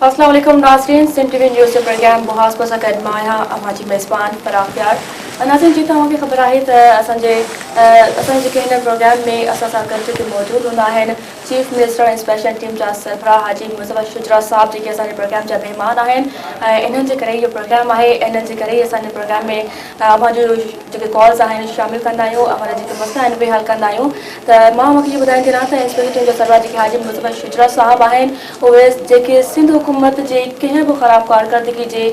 अस्सलाम वालेकुम नाज़रीन, सिंध टीवी न्यूज़ जो प्रोग्राम बुहास को गॾु मां आहियां अमाजी मेज़बान फराह प्यार। नाज़रीन जी तव्हांखे ख़बर आहे त असांजे जेके हिन प्रोग्राम में असां सां गॾु जेके मौजूदु हूंदा आहिनि चीफ मिनिस्टर ऐं स्पेशल टीम जा सरबराह हाजी मुज़फ़र शुजरा साहब जेके असांजे प्रोग्राम जा महिमान आहिनि ऐं इन्हनि जे करे इहो प्रोग्राम आहे। इन्हनि जे करे ई असांजे प्रोग्राम में अवां जो जेके कॉल्स आहिनि शामिलु कंदा आहियूं, अवां जेके मसइला आहिनि उहे हल कंदा आहियूं। त मां मूंखे इहो ॿुधाईंदी रहां त स्पेशल टीम जा सरबराह जेके हाजी मुज़फ़र शुजरा साहब आहिनि उहे जेके सिंध हुकूमत जे कंहिं बि ख़राब कारकर्दगी जे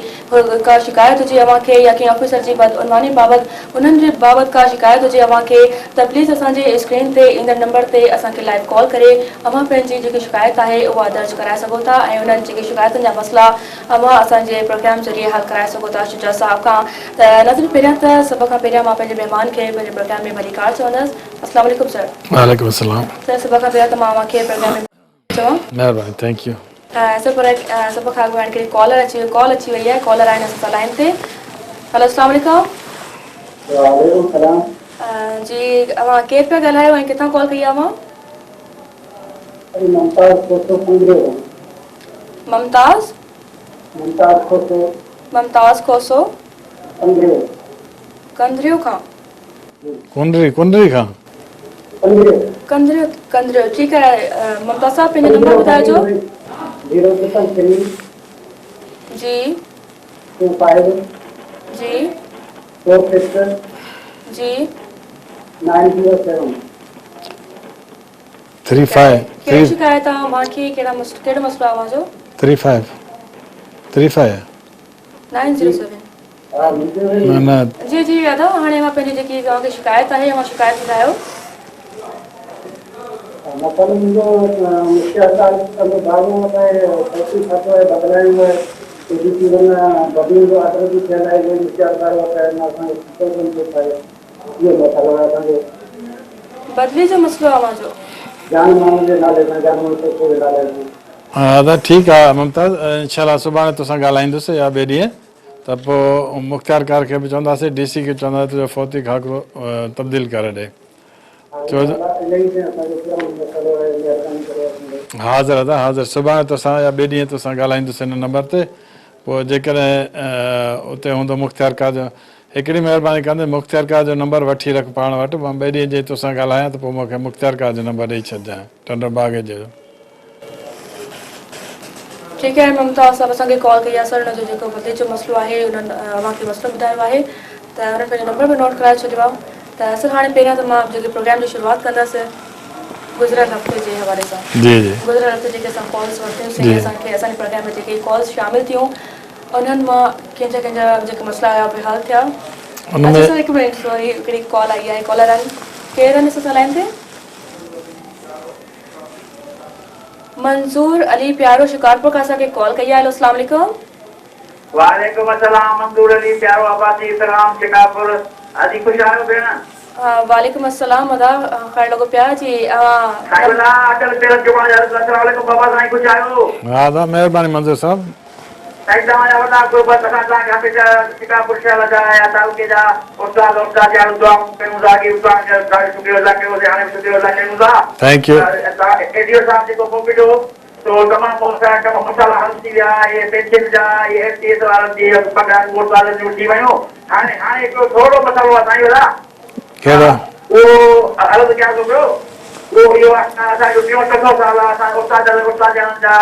का शिकायत हुजे अव्हां खे या कंहिं ऑफिसर जी बदउनवानी बाबति उन्हनि जे बाबति का शिकायत हुजे अव्हां खे त प्लीज़ असांजे स्क्रीन ते ईंदड़ नंबर ते असांखे लाइव कॉल करे अव्हां पंहिंजी जेकी शिकायत आहे उहा दर्ज कराए सघो था ऐं उन्हनि जेके शिकायतुनि जा मसइला अव्हां असांजे प्रोग्राम ज़रिए हल कराए सघो था शुजरा साहब खां। त नाज़रीन पहिरियां त सभ खां पहिरियां मां पंहिंजे महिमान खे पंहिंजे प्रोग्राम में भली कार चवंदसि। अस्सलाम वालेकुम सर। वालेकुम अस्सलाम। सर सभ खां पहिरियां त मां अव्हांखे प्रोग्राम में चवां महिरबानी, थैंक यू। सर पर सभ खां अॻु हिकिड़ी कॉल अची वई आहे। कॉलर आहिनि असां सां लाइन ते। हेलो अस्सलाम वालेकुम। वालेकुम सलाम। जी अव्हां केरु पिया ॻाल्हायो ऐं किथां कॉल कई आहे अव्हां? ममताज़ ममताज़ खोसो कंदरियो खां। कुंडरी खां। कंदरियो ठीकु आहे। ममताज़ साहब पंहिंजो नंबर ॿुधाइजो। 033 जी 25 जी 46 जी 907 35 कहिड़ी शिकायत आहे मूंखे? कहिड़ो मसइलो आहे अव्हांजो? 35 907 न जी जी यादव। हाणे मां पंहिंजी जेकी तव्हांखे शिकायत आहे उहा शिकायत ॿुधायो। मतलब मुझे मुख्य बाबू बदलाएंगे बदली जो आदर भी फैलाए गए मुख्य होता है ये मसला है। बदली जो मसइलो आहे अव्हांजो? जान माण्हू जे नाले सां जानवर जे नाले सां। हा त ठीकु आहे मुमताज़, इंशाल्लाह सुभाणे तोसां ॻाल्हाईंदुसि या ॿिए ॾींहुं त पोइ मुख़्तियार कार खे बि चवंदासीं, डीसी खे चवंदासीं तुंहिंजो फ़ौती खाको तब्दील करे ॾे। हाज़िर आहे हाज़िर। सुभाणे तोसां या ॿिए ॾींहुं तोसां ॻाल्हाईंदुसि हिन नंबर ते। पोइ जेकॾहिं उते हूंदो मुख़्तियार कार जो, हिकिड़ी महिरबानी कंदे मुख़्तियार कार जो नंबर वठी रख पाण वटि। मां ॿिए ॾींहं जे तोसां ॻाल्हायां त पोइ मूंखे मुख़्तियार कार जो नंबर ॾेई छॾिजांइ, टंडर बाग़ जो। ठीकु आहे ममताज़ साहब असांखे कॉल कई आहे। सर हुनजो जेको बदली जो मसइलो आहे उन्हनि अव्हांखे मसइलो ॿुधायो आहे त हुननि पंहिंजो नंबर बि नोट कराए छॾियो आहे। त सर हाणे पहिरियां त मां जेके प्रोग्राम जी शुरूआति कंदसि गुज़िरियल हफ़्ते जे हवाले सां। जी जी गुज़िरियल हफ़्ते जेके असां कॉल्स वरितियूंसीं असांखे असांजे प्रोग्राम में जेके कॉल्स शामिलु थियूं उन्हनि मां कंहिंजा जेके मसइला हुआ उहे हल थिया। अच्छा सर हिकु मिनट, सॉरी हिकिड़ी कॉल आई आहे। कॉलर आहिनि, केरु आहिनि असां सां लाइन ते? मंजूर अली प्यारो शिकारपुर खां असांखे कॉल कई आहे। अस्सलाम वालेकुम। वालेकुम अस्सलाम। मंजूर अली प्यारो आबादी सलाम शिकारपुर। अजी खुश आयो भेण? वालेकुम अस्सलाम अदा ख़ैर लॻो पिया जी। साईं अटल तिलक जो अस्सलाम वालेकुम बाबा साईं खुश आयो? हा दा महिरबानी मंजूर साहब। साईं तव्हांजा वॾा गुरबत असां तव्हांखे हमेशह शिकारपुर शहर जा या तालुके जा उस्ताद जा दुआऊं कयूं था कि तव्हांखे शुक्रिया कयोसीं, हाणे बि शुक्रिया कयूं था। Thank U. एडीओ साहब जेको मोकिलियो तो तमामु कम मसाला हल थी विया। इहे पेंशन जा इहे एसटीएस वारनि जी पघार वोट वारनि जूं थी वियूं। हाणे हिकिड़ो थोरो मसइलो आहे साईं वॾा। कहिड़ो? उहो अर्ज़ु कयां थो पियो, उहो इहो असांजो ॿियों चङो साल आहे। असां उस्तादनि जा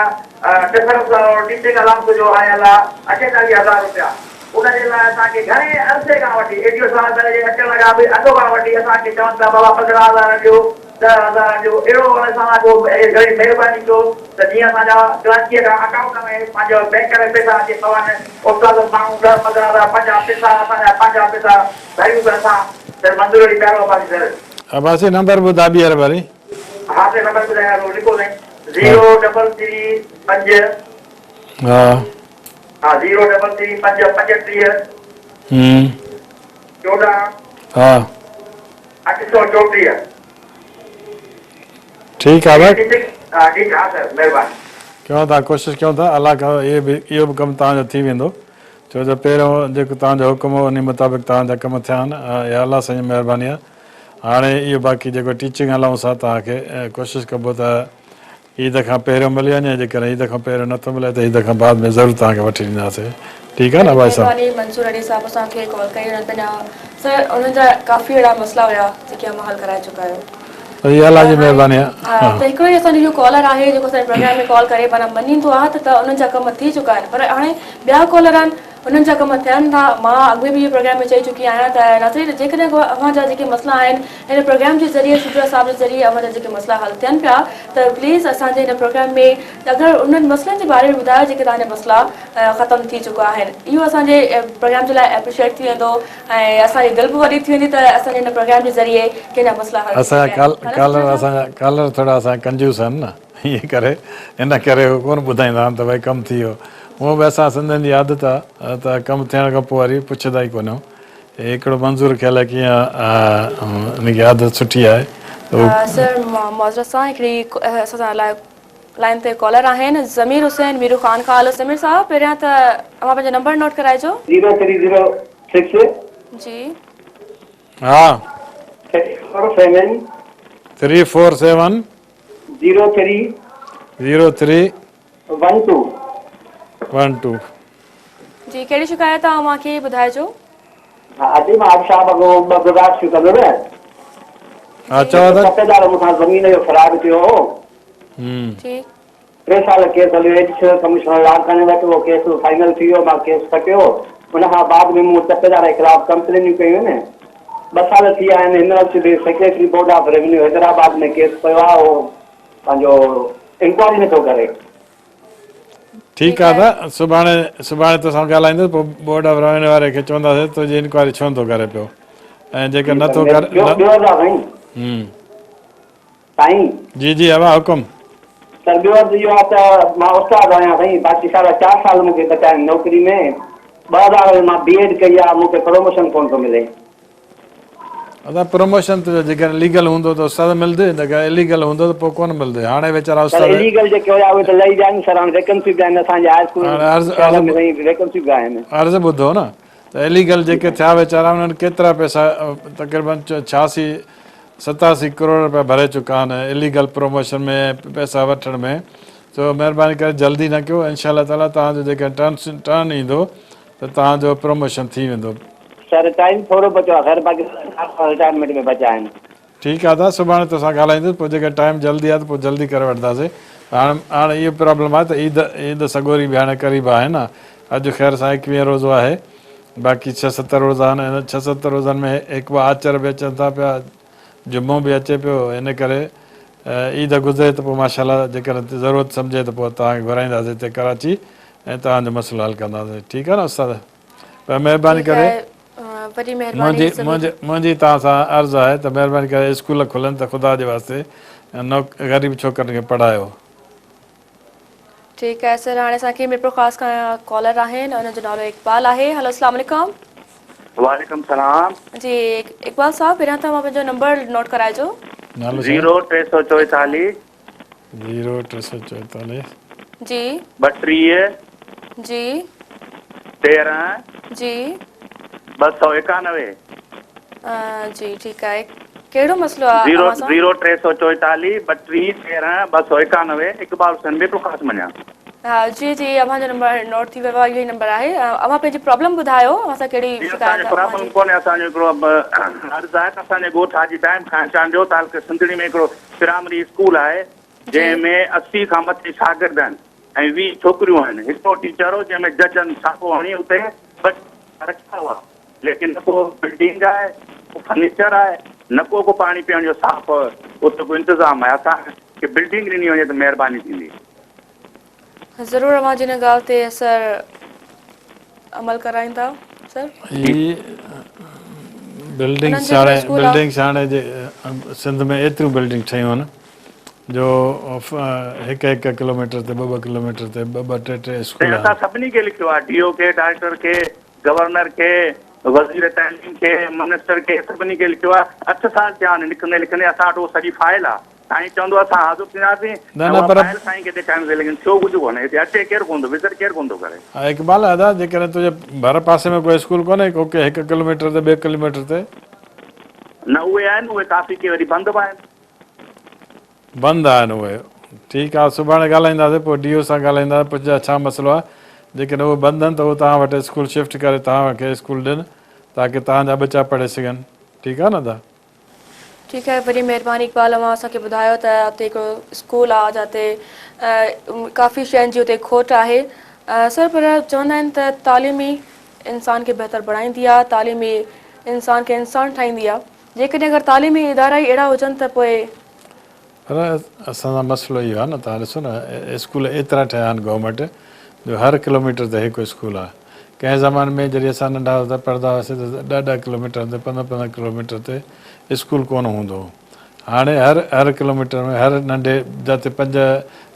टीचिंग अलाउंस जो आयल आहे 48,000 रुपया। उनजे लाइ असांखे घणे अरसे खां वठी एडीओ साहब जे अचण खां बि अॻु खां वठी असांखे चवनि था बाबा 15,000 ॾियो, 10,000 ॾियो। अहिड़ो असां पोइ घणी महिरबानी कयो त जीअं असांजा कराचीअ खां अकाउंट में पंहिंजो बैंक में पैसा अची पवनि। उस्ताद माण्हू 10-15,000 पंहिंजा पैसा असांजा पंहिंजा पैसा भरियूं था असां। सर मंजूर अली प्यारो आबादी सर। अबासी नंबर ॿुधा ॿीहर वरी। हा सर नंबर ॿुधायां थो, लिखो साईं। 033 हा 033 535 14 हा 834। ठीकु आहे भाई। हा ठीकु आहे सर महिरबानी। कयूं था, कोशिशि कयूं था, अलाह खां इहो बि कमु तव्हांजो थी वेंदो। छो जो पहिरियों जेको तव्हांजो हुकुम हो उन मुताबिक़ तव्हांजा कम थिया आहिनि। इहा अलाह साईं जी महिरबानी आहे। हाणे इहो बाक़ी जेको टीचिंग अलाउंस आहे तव्हांखे कोशिशि कबो त हीअ दफ़ा पहिरियों मिली वञे, जेकर हीअ दफ़ा पहिरियों नथो मिले त हीअ दफ़ा बाद में ज़रूरु तव्हांखे वठी ॾींदासीं। ठीकु आहे न भाई साहब? महिरबानी मंसूर अली साहब असांखे कॉल कई हुननि पंहिंजा सर उन्हनि जा काफ़ी अहिड़ा मसइला हुया जेके मां हल कराए चुका आहियो। इहा अलाह जी महिरबानी आहे। हा त हिकिड़ो ई असांजो इहो कॉलर आहे जेको असांजे प्रोग्राम में कॉल करे माना मञींदो आहे त उन्हनि जा कम थी चुका आहिनि, पर हाणे ॿिया कॉलर आहिनि उन्हनि जा कम थियनि था। मां अॻु में बि इहो प्रोग्राम में चई चुकी आहियां त नज़र जेकॾहिं अव्हांजा जेके मसइला आहिनि हिन प्रोग्राम जे ज़रिए सुब्रा साहब जे ज़रिए अव्हांजा जेके मसइला हल थियनि पिया त प्लीज़ असांजे हिन प्रोग्राम में अगरि उन्हनि मसइलनि जे बारे में ॿुधायो जेके तव्हांजा मसइला ख़तमु थी चुका आहिनि। इहो असांजे प्रोग्राम जे लाइ एप्रिशिएट थी वेंदो ऐं असांजी दिलि बि वॾी थी वेंदी त असांजे हिन प्रोग्राम जे ज़रिए कंहिंजा मसइला हल असांजा कॉलर थोरा असां कंजूस आहिनि न, ईअं करे इन करे कोन ॿुधाईंदा आहिनि त भई कमु थी वियो। हूअं बि असां सिंधियुनि जी आदत आहे त कमु थियण खां पोइ वरी पुछंदा ई कोन आहियूं। हिकिड़ो मंज़ूर ख़्याल आहे कीअं हिनजी आदत सुठी आहे। सर मौज़रत सां हिकिड़ी असां लाइन ते कॉलर आहिनि ज़मीर हुसैन मीरू ख़ान खां। हलो ज़मीर साहब, पहिरियां त अव्हां पंहिंजो नंबर नोट कराइजो। 0306 जी हा 347 347 03 03 12 12। जी कहिड़ी शिकायत आहे मूंखे ॿुधाइजो। हा अॼु मां साहब ॿ गुज़ारिश कंदो न। हा चओ त। पटेदार मूंखां ज़मीन जो फ़राड थियो हो। जी 3 साल केस हलियो, एडिशनल कमिश्नर लाड़काने वटि उहो केस फाइनल थी वियो, मां केस खटियो। उनखां बाद में मूं पटेदार जे ख़िलाफ़ कंप्लेनियूं कयूं आहिनि। 2 साल थी विया आहिनि। हिन वक़्तु बि secretary board of revenue Hyderabad में केस पियो आहे, उहो पंहिंजो इंक्वायरी नथो करे। ठीकु आहे त सुभाणे तोसां ॻाल्हाईंदुसि, पोइ बोर्ड ऑफ रेवेन्यू वारे खे चवंदासीं तुंहिंजी इंक्वायरी छो नथो करे पियो ऐं जेकर नथो करे। साईं जी जी हवा हुकुम। सर ॿियो अर्ज़ु इहो आहे त मां उस्तादु आहियां साईं, बाक़ी सारा 4 साल मूंखे बचा आहिनि नौकिरी में। 2000 मां बीएड कई आहे, मूंखे प्रमोशन कोन थो मिले। अदा प्रमोशन त जेकर लीगल हूंदो त उस्ताद मिलंदे, जेकर इलीगल हूंदो त पोइ कोन मिलंदे। हाणे वीचारा सर उस्ताद इलीगल जेके हुया उहे त लही विया आहिनि सर। हाणे वैकेंसी बि आहिनि असांजे हाई स्कूल शहर में साईं, वैकेंसी बि आहिनि। अर्ज़ु ॿुधो न त इलीगल जेके थिया वीचारा उन्हनि केतिरा पैसा तक़रीबन 86-87 करोड़ रुपया भरे चुका आहिनि इलीगल प्रमोशन में पैसा वठण में। तो महिरबानी करे जल्दी न कयो, इंशाअल्लाह ताला तव्हांजो जेके टर्न ईंदो त तव्हांजो प्रमोशन थी वेंदो। सर टाइम थोरो बचो आहे सर, बाक़ी रिटायरमेंट में बचा आहिनि। ठीकु आहे त सुभाणे तोसां ॻाल्हाईंदुसि, पोइ जेकर टाइम जल्दी आहे त पोइ जल्दी करे वठंदासीं। हाणे इहो प्रॉब्लम आहे त ईद सगोरी बि हाणे क़रीब आहे न। अॼु ख़ैर सां 21 रोज़ो आहे, बाक़ी 6-7 रोज़ा आहिनि। 6-7 रोज़नि में हिकु ॿ आचर बि अचनि था पिया, जुमो बि अचे पियो। इन करे ईद गुज़रे त पोइ माशाअल्लाह जेकर ज़रूरत सम्झे त पोइ तव्हांखे घुराईंदासीं हिते कराची ऐं तव्हांजो मसइलो हल कंदासीं। ठीकु आहे न उस्ताद? पर महिरबानी करे मुंहिंजी तव्हां सां अर्ज़ु आहे त महिरबानी करे स्कूल खुलनि त ख़ुदा जे वास्ते ग़रीब छोकिरनि खे पढ़ायो। ठीकु आहे सर। हाणे असांखे मिरपुर ख़ासि खां कॉलर आहिनि, हुनजो नालो इक़बाल आहे। हलो अस्सलाम वालेकुम। वालेकुम सलाम। जी इक़बाल साहब, पहिरियां तव्हां पंहिंजो नंबर नोट कराइजो। 0344 0344 जी 32 जी 13 जी 291। जी ठीकु आहे। कहिड़ो मसइलो आहे? 0344 32 13 291। इक़बाल हुसैन मिरपुर ख़ासि मञा। हा जी जी अव्हांजो नंबर नोट थी वियो आहे, इहो ई नंबर आहे। अव्हां पंहिंजी प्रॉब्लम ॿुधायो, असां कहिड़ी शिकायत आहे? प्रॉब्लम कोन्हे, असांजो हिकिड़ो अर्ज़ु आहे त असांजे ॻोठ हाजी टाइम खां असांजो तालुके सिंधड़ी में हिकिड़ो प्राइमरी स्कूल आहे जंहिंमें 80 खां मथे शागिर्द आहिनि ऐं 20 छोकिरियूं आहिनि। हिकिड़ो टीचर हो जंहिंमें जजनि छापो हणी उते रखिया हुआ, लेकिन न को बिल्डिंग आहे, को फर्नीचर आहे, न को पाणी पीअण जो साफ़ उते को इंतज़ाम आहे। असांखे बिल्डिंग ॾिनी वञे त महिरबानी थींदी। ज़रूरु अव्हां जिन ॻाल्हि ते सर अमल कराईंदा सर। बिल्डिंग्स हाणे सिंध में एतिरियूं बिल्डिंग ठहियूं आहिनि जो 1-1 किलोमीटर ते 2-2 किलोमीटर ते 2-2 स्कूल। असां सभिनी खे लिखियो आहे, DO खे, डायरेक्टर खे, गवर्नर खे, वज़ीर तइलीम खे, मिनिस्टर खे, सभिनी खे लिखियो आहे। 8 साल थिया आहिनि लिखंदे असां वटि सॼी फाइल आहे। साईं चवंदो असां हाज़ुर थींदासीं, फाइल साईं खे ॾेखारींदासीं, लेकिन छो कुझु कोन्हे हिते। अचे केरु कोन थो, विज़िट केरु कोन थो करे। हा इक़बाल दादा, जेकॾहिं तुंहिंजे भर पासे में कोई स्कूल कोन्हे को 1 किलोमीटर ते 2 किलोमीटर ते? न उहे आहिनि, उहे काफ़ी के वरी बंदि बि आहिनि। बंदि आहिनि ठीकु आहे, सुभाणे ॻाल्हाईंदासीं, पोइ DO सां ॻाल्हाईंदासीं, पुछा छा मसइलो आहे। जेकॾहिं उहे बंदि आहिनि त उहो तव्हां वटि स्कूल शिफ्ट करे तव्हां खे स्कूल ॾियनि ताकी तव्हांजा बच्चा पढ़े सघनि। ठीकु आहे न दादा? ठीकु आहे, वॾी महिरबानी इक़बाल, अवां असांखे ॿुधायो त हुते हिकिड़ो स्कूल आहे जिते काफ़ी शयुनि जी हुते खोट आहे। सर पर चवंदा आहिनि त तालीमी इंसान खे बहितर बणाईंदी आहे, तालीमी इंसान खे इंसान ठाहींदी आहे। जेकॾहिं अगरि तालीमी इदारा ई अहिड़ा हुजनि त पोइ पर असांजो मसइलो इहो आहे न, तव्हां ॾिसो न स्कूल एतिरा ठहिया आहिनि गवर्नमेंट जो हर किलोमीटर ते हिकु स्कूल आहे। कंहिं ज़माने में जॾहिं असां नंढा पढ़ंदा हुआसीं त 10 किलोमीटर ते 15 किलोमीटर ते स्कूल कोन हूंदो हो। हाणे हर किलोमीटर में हर नंढे जिते 5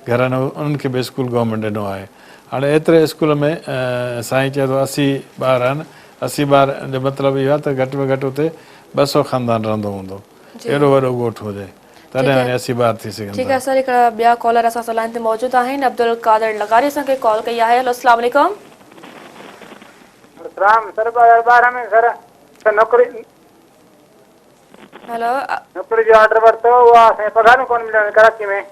घर आहिनि उन्हनि खे बि स्कूल गवर्नमेंट ॾिनो आहे। हाणे एतिरे स्कूल में साईं चए थो 80 ॿार आहिनि। 80 ॿार जो मतिलबु इहो आहे त घटि में घटि हुते 200 ख़ानदान रहंदो हूंदो, एॾो वॾो ॻोठु हुजे तॾहिं हाणे 80 ॿार थी सघनि। ठीकु आहे सर, हिकिड़ा ॿिया कॉलर असां सां लाइन ते मौजूदु आहिनि। अब्दुल कादर लगारी असांखे कॉल कई आहे। हेलो, अस्सलाम वालेकुम। सर 2012 में सर नौकरी हेलो, नौकरी जो ऑर्डर वरितो, उहा असांखे पघार कोन मिलियो कराची में।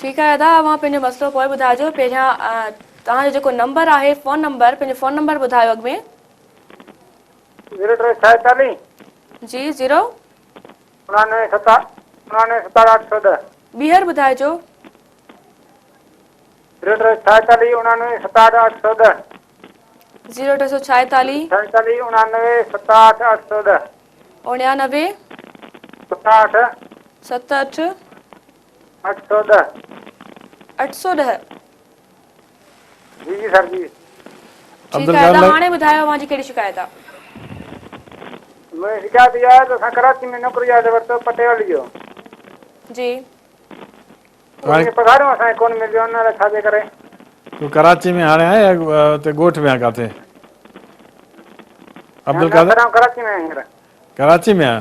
ठीकु आहे दादा, अवां पंहिंजो मसइलो पोइ ॿुधाइजो। पहिरियां तव्हांजो जेको नंबर आहे फ़ोन नंबर, पंहिंजो फ़ोन नंबर ॿुधायो अॻु में। 0346 जी 0 99 810। ॿीहर ॿुधाइजो। 0346 99 810। 0346 46 99 810। 99 78 78 810। 810। जी सर जी। ठीकु आहे दादा, हाणे ॿुधायो अवांजी कहिड़ी शिकायत आहे? मुंहिंजी शिकायत इहा आहे त असां कराची में नौकरी जो ऑर्डर वरितो पटेवाली जो। जी, पघारूं असांखे कोन मिलियो, हुन लाइ छाजे करे। तूं कराची में हाणे आहे या हुते ॻोठ में आहे किथे? अब्दुल कादर कराची में हींअर। कराची में आहे?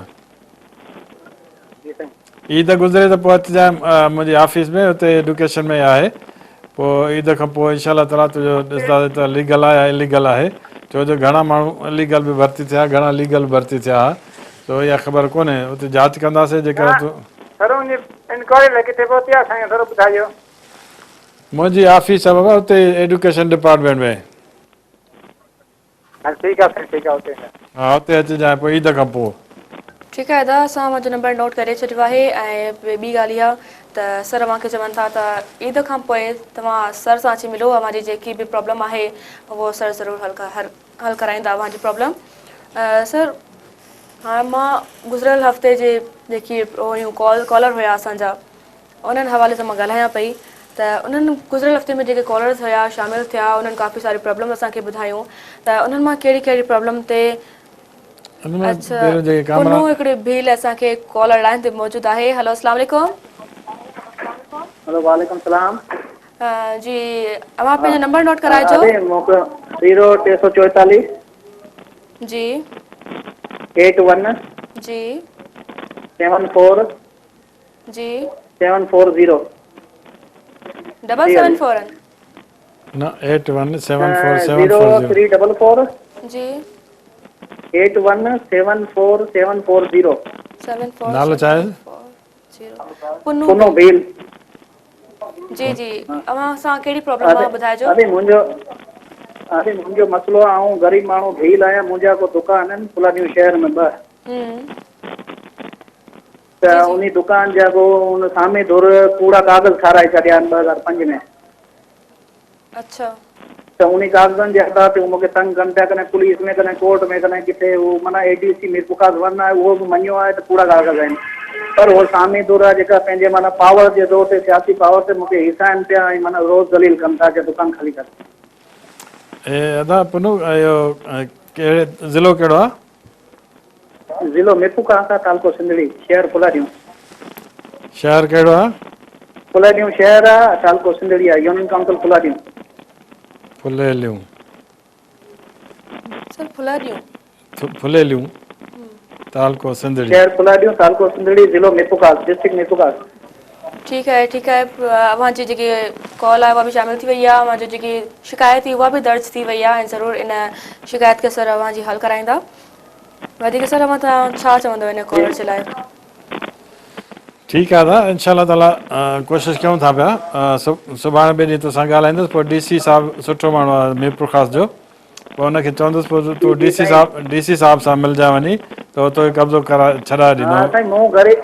जी साईं। ईद गुज़रे त पोइ अचिजांइ मुंहिंजी ऑफिस में, हुते एडुकेशन में आहे। पोइ ईद खां पोइ इनशाला ताला तुंहिंजो ॾिसंदासीं त लीगल आहे या इलीगल आहे। छो जो घणा माण्हू इलीगल बि भर्ती थिया, घणा लीगल भर्ती थिया, त इहा ख़बर कोन्हे। हुते जांच कंदासीं। जेकर तूं सर मुंहिंजी इंक्वायरी लाइ किथे पहुती आहे असांखे थोरो ॿुधाइजो। मुंहिंजी ऑफिस आहे बाबा हुते एडुकेशन डिपार्टमेंट में। हा ठीकु आहे, ठीकु आहे, हुते हा हुते अचिजांइ पोइ ईद खां पोइ। ठीकु आहे दादा, असां मुंहिंजो नंबर नोट करे छॾियो आहे। ऐं ॿी ॻाल्हि इहा त सर अव्हांखे चवनि था त ईद खां पोइ तव्हां सर सां अची मिलो, अव्हांजी जेकी बि प्रॉब्लम आहे उहो सर ज़रूरु हल कराईंदा अव्हांजी प्रॉब्लम। सर हाणे मां गुज़िरियल हफ़्ते जे जेकी हुयूं कॉलर हुया असांजा, उन्हनि हवाले सां मां ॻाल्हायां पई त उन्हनि गुज़िरियल हफ़्ते में जेके कॉलर्स हुया शामिलु थिया, उन्हनि काफ़ी सारी प्रॉब्लम असांखे ॿुधायूं त उन्हनि मां कहिड़ी कहिड़ी प्रॉब्लम ते। अच्छा, पुनू हिकिड़ी भील असांखे कॉलर लाइन ते मौजूदु आहे। हेलो, अस्सलाम वालेकुम। हेलो, वालेकुम सलाम। जी, अवां पंहिंजो नंबर नोट कराइजो। 0344 जी 81 जी 74 जी 740। 774 न 817474 0344 जी 81747440। नालो छा आहे? पुनू भील। जी जी, अवां सां कहिड़ी प्रॉब्लम आहे ॿुधाइजो। अरे मुंहिंजो मसइलो आहे, आऊं ग़रीब माण्हू भील आहियां। मुंहिंजा को दुकान आहिनि फुलानी शहर में 2 त उन दुकान जा को उन सामे धुर कूड़ा कागज़ ठाराए छॾिया आहिनि 2005 में। अच्छा, त उन कागज़नि जे आधार ते मूंखे तंग कनि पिया, कॾहिं पुलिस में, कॾहिं कोर्ट में, कॾहिं किथे। उहो माना ADC मीरपुर वन आहे, उहो बि मञियो आहे त कूड़ा कागज़ आहिनि। पर उहो सामी दूर आहे जेका पंहिंजे माना पावर जे तौर ते, सियासी पावर ते मूंखे हिसाइनि पिया ऐं माना रोज़ दलील कनि था कि दुकान ख़ाली कर। अदा पुनू, इहो कहिड़े ज़िलो कहिड़ो आहे? ज़िलो मीरपुर आहे, तालुको सिंधड़ी, शहर फुलारियूं। शहर कहिड़ो आहे? फुलारियूं शहर आहे, तालुको सिंधड़ी आहे, यूनियन काउंसिल फुलारियूं। फुलेलियूं सर फुलारियूं फुलेलियूं तालुको सिंधड़ी। शहर फुलारियूं, तालुको सिंधड़ी, ज़िलो मीरपुर, डिस्ट्रिक्ट मीरपुर। ठीकु आहे, ठीकु आहे। अव्हांजी जेकी कॉल आहे उहा बि शामिलु थी वई आहे। अव्हांजी जेकी शिकायत हुई उहा बि दर्ज थी वई आहे ऐं ज़रूरु इन शिकायत खे सर अव्हांजी हल कराईंदा। वधीक सर अव्हां छा चवंदव इन कॉलर जे लाइ? ठीकु आहे दादा, इनशाला ताला कोशिशि कयूं था पिया। सुभाणे ॿिए ॾींहं तोसां ॻाल्हाईंदुसि, पोइ DC साहिबु सुठो माण्हू आहे मीरपुर ख़ासि जो, पोइ हुनखे चवंदुसि पोइ तूं DC साहिब सां मिलजांइ वञी, त तोखे कब्ज़ो कराए छॾाए ॾींदो। हाँ साईं मूं घरे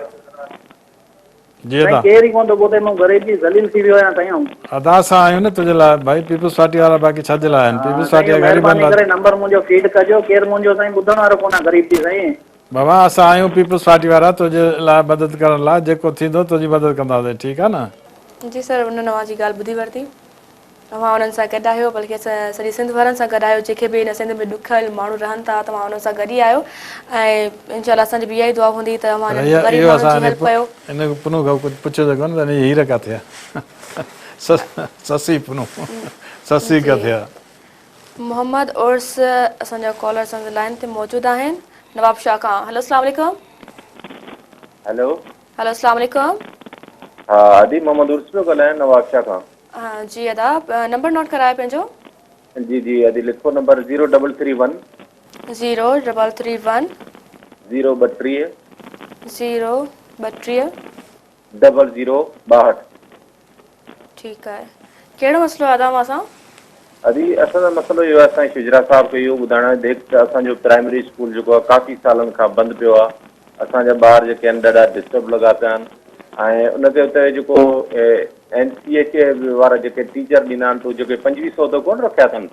जी साईं दादा, केर ई कोन थो ॿुधे, मूं घरे जी ज़लील थी वियो आहियां साईं। अदा सां आहियूं न तुंहिंजे लाइ भाई, पीपुल्स पार्टी वारा बाक़ी छाजे लाइ आहिनि? पीपुल्स पार्टी साईं ग़रीबनि महिरबानी लाइ। करे नंबर मुंहिंजो फीड कजो, केरु मुंहिंजो साईं ॿुधण वारो कोन आहे ग़रीब जी साईं। बाबा असां आहियूं पीपुल्स पार्टी वारा, तुंहिंजे लाइ मदद करण लाइ, जेको थींदो तुंहिंजी मदद कंदासीं, ठीकु आहे न? जी सर, उन नवाज़ जी ॻाल्हि ॿुधी वरिती। तव्हां उन्हनि सां गॾु आहियो, बल्कि सॼी सिंध वारनि सां गॾु आहियो, जेके बि हिन सिंध में ॾुखियल माण्हू रहनि था, तव्हां उन्हनि सां गॾु ई आहियो। ऐं इनशाला असांजी बि इहा ई दुआ हूंदी त तव्हां ग़रीब माण्हुनि जी हेल्प कयो। हिन पुनू खां कुझु पुछियो त कोन त हीर किथे आहे? ससी पुनू, ससी किथे आहे? मोहम्मद उर्स असांजा कॉलर असांजे लाइन ते मौजूदु आहिनि, नवाब शाह खां। हेलो अस्सलाम वालेकुम। हेलो अस्सलाम वालेकुम। हाँ आदि मोहम्मद उर्स पियो ॻाल्हायां नवाब शाह खां। हाँ जी अदा, नंबर नोट कराए पंहिंजो। जी जी आदि लिखो नंबर 0331 0331 032 032 0062। ठीकु आहे, कहिड़ो मसइलो आहे अदा मां? अदी असांजो मसइलो इहो आहे, असांजे शुजरा साहब खे इहो ॿुधाइणो आहे, देख त असांजो प्राइमरी स्कूल जेको आहे काफ़ी सालनि खां बंदि पियो आहे। असांजा ॿार जेके आहिनि ॾाढा डिस्टर्ब लॻा पिया आहिनि, ऐं उनते उते जेको NCH वारा जेके टीचर ॾींदा आहिनि, तो जेके 2500 त कोन रखिया अथनि